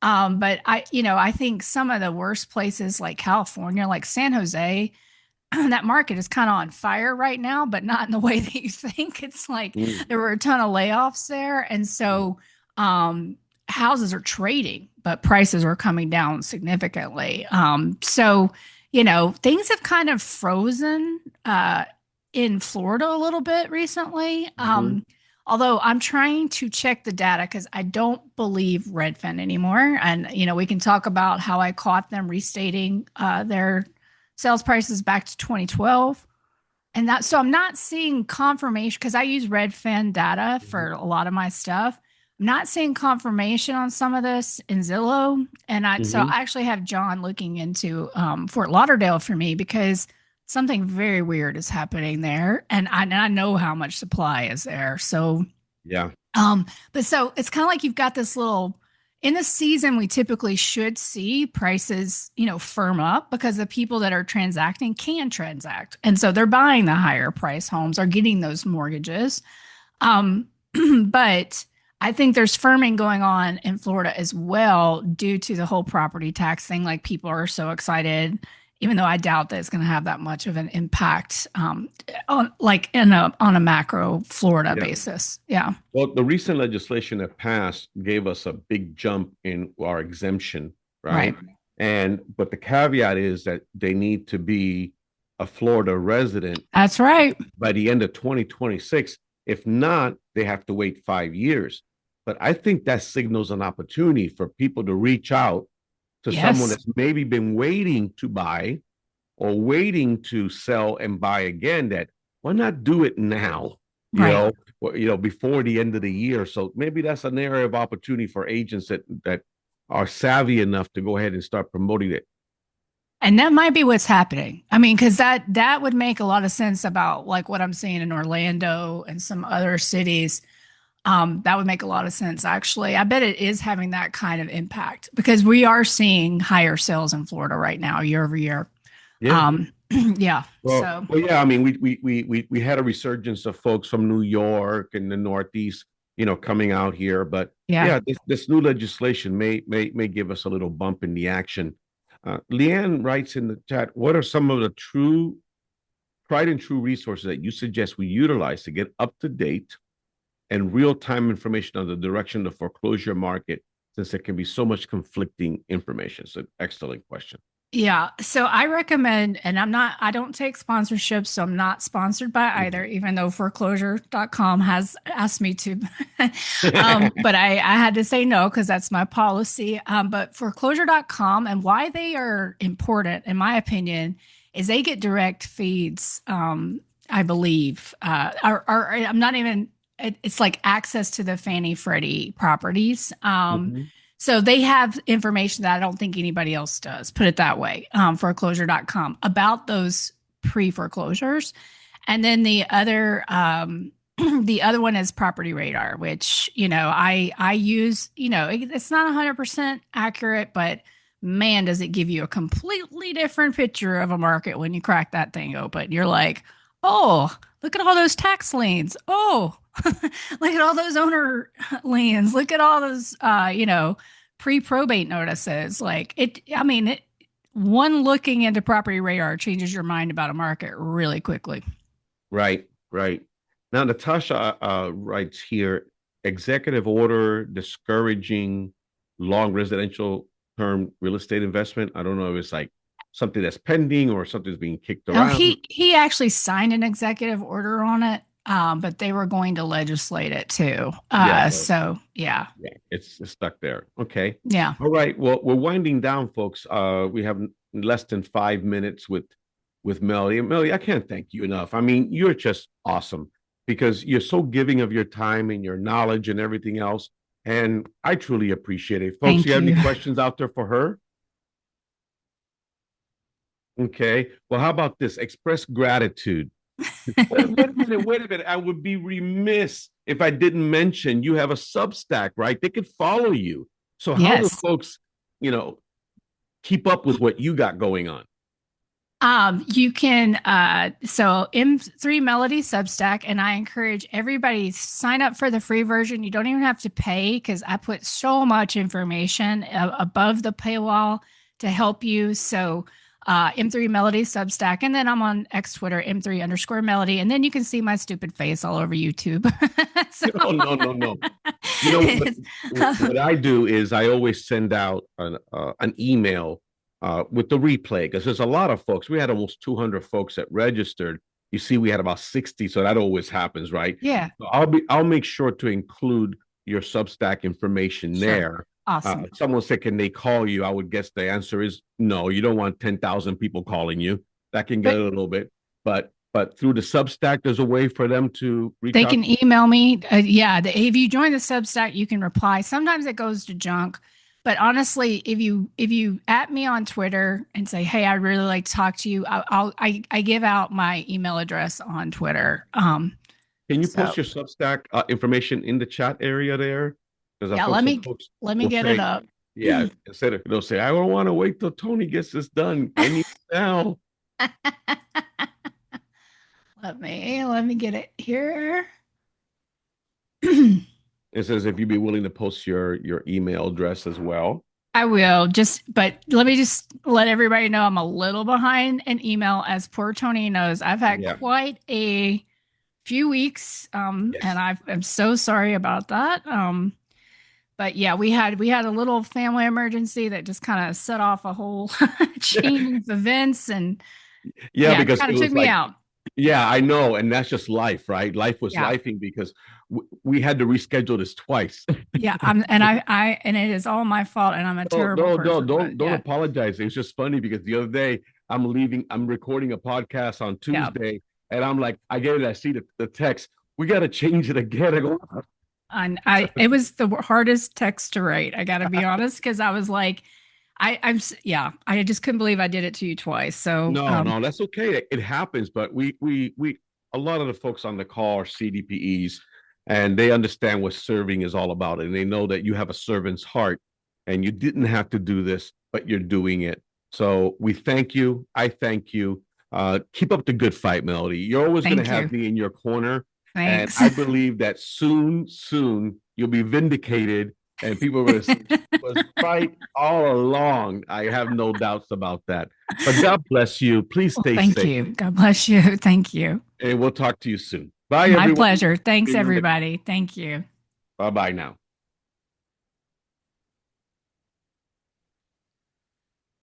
Speaker 2: But I think some of the worst places like California, like San Jose, that market is kind of on fire right now, but not in the way that you think. It's like
Speaker 1: Mhm.
Speaker 2: there were a ton of layoffs there. And so houses are trading, but prices are coming down significantly. Things have kind of frozen in Florida a little bit recently.
Speaker 1: Mhm.
Speaker 2: Although I'm trying to check the data because I don't believe Redfin anymore. And, we can talk about how I caught them restating their sales prices back to 2012. And so I'm not seeing confirmation because I use Redfin data for
Speaker 1: Mhm.
Speaker 2: a lot of my stuff. I'm not seeing confirmation on some of this in Zillow. And so
Speaker 1: Hmm.
Speaker 2: I actually have John looking into Fort Lauderdale for me because something very weird is happening there. And I know how much supply is there. So
Speaker 1: Yeah.
Speaker 2: um, but so it's kind of like you've got this little in the season we typically should see prices, firm up because the people that are transacting can transact. And so they're buying the higher price homes or getting those mortgages. Um, but I think there's firming going on in Florida as well due to the whole property tax thing. Like people are so excited, even though I doubt that it's going to have that much of an impact on like in a on a macro Florida
Speaker 1: Yeah.
Speaker 2: basis. Yeah.
Speaker 1: Well, the recent legislation that passed gave us a big jump in our exemption,
Speaker 2: Right.
Speaker 1: right? But the caveat is that they need to be a Florida resident
Speaker 2: That's right.
Speaker 1: by the end of 2026. If not, they have to wait 5 years. But I think that signals an opportunity for people to reach out to someone
Speaker 2: Yes.
Speaker 1: that's maybe been waiting to buy or waiting to sell and buy again. That why not do it now? You
Speaker 2: Right.
Speaker 1: know, before the end of the year. So maybe that's an area of opportunity for agents that are savvy enough to go ahead and start promoting it.
Speaker 2: And that might be what's happening. I mean, because that would make a lot of sense about like what I'm seeing in Orlando and some other cities. That would make a lot of sense, actually. I bet it is having that kind of impact because we are seeing higher sales in Florida right now, year over year.
Speaker 1: Yeah.
Speaker 2: Um, yeah.
Speaker 1: Well,
Speaker 2: So,
Speaker 1: well, yeah. I mean, we had a resurgence of folks from New York and the Northeast, coming out here. But
Speaker 2: yeah.
Speaker 1: yeah, this new legislation may give us a little bump in the action. Leanne writes in the chat, what are some of the tried and true resources that you suggest we utilize to get up to date and real time information on the direction of the foreclosure market, since there can be so much conflicting information? So, excellent question.
Speaker 2: Yeah. So I recommend, and I don't take sponsorships, so I'm not sponsored by either, even though foreclosure.com has asked me to. But I had to say no because that's my policy. But foreclosure.com and why they are important, in my opinion, is they get direct feeds, I believe. Or I'm not even, it's like access to the Fannie Freddie properties.
Speaker 1: Mhm.
Speaker 2: So they have information that I don't think anybody else does, put it that way, foreclosure.com about those pre-foreclosures. And then the other the other one is Property Radar, which, I use, it's not 100% accurate, but man, does it give you a completely different picture of a market when you crack that thing open. You're like, "Oh, look at all those tax liens. Oh, look at all those owner liens. Look at all those pre-probate notices." Like one looking into Property Radar changes your mind about a market really quickly.
Speaker 1: Right, right. Now, Natasha writes here, executive order discouraging long residential term real estate investment. I don't know if it's like something that's pending or something's being kicked
Speaker 2: Now
Speaker 1: around.
Speaker 2: he actually signed an executive order on it, but they were going to legislate it too.
Speaker 1: Yeah,
Speaker 2: So yeah,
Speaker 1: yeah, it's stuck there. Okay.
Speaker 2: yeah.
Speaker 1: All right. Well, we're winding down, folks. We have less than 5 minutes with Melody. And Melody, I can't thank you enough. I mean, you're just awesome because you're so giving of your time and your knowledge and everything else. And I truly appreciate it. Folks, you
Speaker 2: Thank
Speaker 1: have any
Speaker 2: you.
Speaker 1: questions out there for her? Okay. Well, how about this? Express gratitude. Wait a minute, wait a minute. I would be remiss if I didn't mention you have a Substack, right? They could follow you. So how do
Speaker 2: Yes.
Speaker 1: folks, you know, keep up with what you got going on?
Speaker 2: You can so M3 Melody Substack, and I encourage everybody sign up for the free version. You don't even have to pay because I put so much information above the paywall to help you. So M3 Melody Substack, and then I'm on X Twitter, M3 underscore Melody, and then you can see my stupid face all over YouTube. So
Speaker 1: No, no, no, no. You know what I do is I always send out an email with the replay because there's a lot of folks. We had almost 200 folks that registered. You see, we had about 60, so that always happens, right?
Speaker 2: yeah,
Speaker 1: So I'll make sure to include your Substack information
Speaker 2: sure.
Speaker 1: there.
Speaker 2: Awesome.
Speaker 1: Someone said, "Can they call you?" I would guess the answer is no. You don't want 10,000 people calling you. That can get
Speaker 2: But
Speaker 1: a little bit, but but through the Substack, there's a way for them to reach
Speaker 2: They
Speaker 1: out.
Speaker 2: can email me. Yeah, if you join the Substack, you can reply. Sometimes it goes to junk, but honestly, if you at me on Twitter and say, "Hey, I'd really like to talk to you," I give out my email address on Twitter.
Speaker 1: Can you
Speaker 2: So
Speaker 1: post your Substack information in the chat area there? Because
Speaker 2: yeah,
Speaker 1: some folks
Speaker 2: let me
Speaker 1: will
Speaker 2: get it
Speaker 1: say,
Speaker 2: up.
Speaker 1: yeah, instead of they'll say, I don't want to wait till Tony gets this done. I need it now.
Speaker 2: Let me get it here.
Speaker 1: It says if you'd be willing to post your email address as well.
Speaker 2: I will but let me just let everybody know I'm a little behind an email. As poor Tony knows, I've had
Speaker 1: Yeah.
Speaker 2: quite a few weeks, and
Speaker 1: Yes.
Speaker 2: I'm so sorry about that. But yeah, we had a little family emergency that just kind of set off a whole chain of events, and
Speaker 1: Yeah,
Speaker 2: yeah, it
Speaker 1: because
Speaker 2: kind
Speaker 1: it
Speaker 2: of took
Speaker 1: was
Speaker 2: me
Speaker 1: like,
Speaker 2: out.
Speaker 1: yeah, I know, and that's just life, right? Life was
Speaker 2: Yeah,
Speaker 1: lifing because we had to reschedule this twice.
Speaker 2: yeah. And it is all my fault, and I'm a
Speaker 1: No,
Speaker 2: terrible
Speaker 1: no, no,
Speaker 2: person. But
Speaker 1: don't
Speaker 2: yeah,
Speaker 1: apologize. It's just funny because the other day I'm recording a podcast on
Speaker 2: yeah.
Speaker 1: Tuesday, and I'm like, I see the text. We got to change it again. I go,
Speaker 2: And it was the hardest text to write. I got to be honest, because I was like, yeah, I just couldn't believe I did it to you twice. So,
Speaker 1: no, no, that's okay. It happens, but a lot of the folks on the call are CDPEs, and they understand what serving is all about, and they know that you have a servant's heart, and you didn't have to do this, but you're doing it. So we thank you. I thank you. Keep up the good fight, Melody. You're always going to
Speaker 2: thank
Speaker 1: have
Speaker 2: you.
Speaker 1: me in your corner, and
Speaker 2: Thanks.
Speaker 1: I believe that soon you'll be vindicated, and people are going to say was right all along. I have no doubts about that. But God bless you. Please
Speaker 2: Well,
Speaker 1: stay
Speaker 2: thank
Speaker 1: safe,
Speaker 2: you. God bless you. Thank you.
Speaker 1: and we'll talk to you soon. Bye,
Speaker 2: My
Speaker 1: everyone.
Speaker 2: pleasure. Thanks,
Speaker 1: Being on the
Speaker 2: everybody. Thank you.
Speaker 1: bye bye now.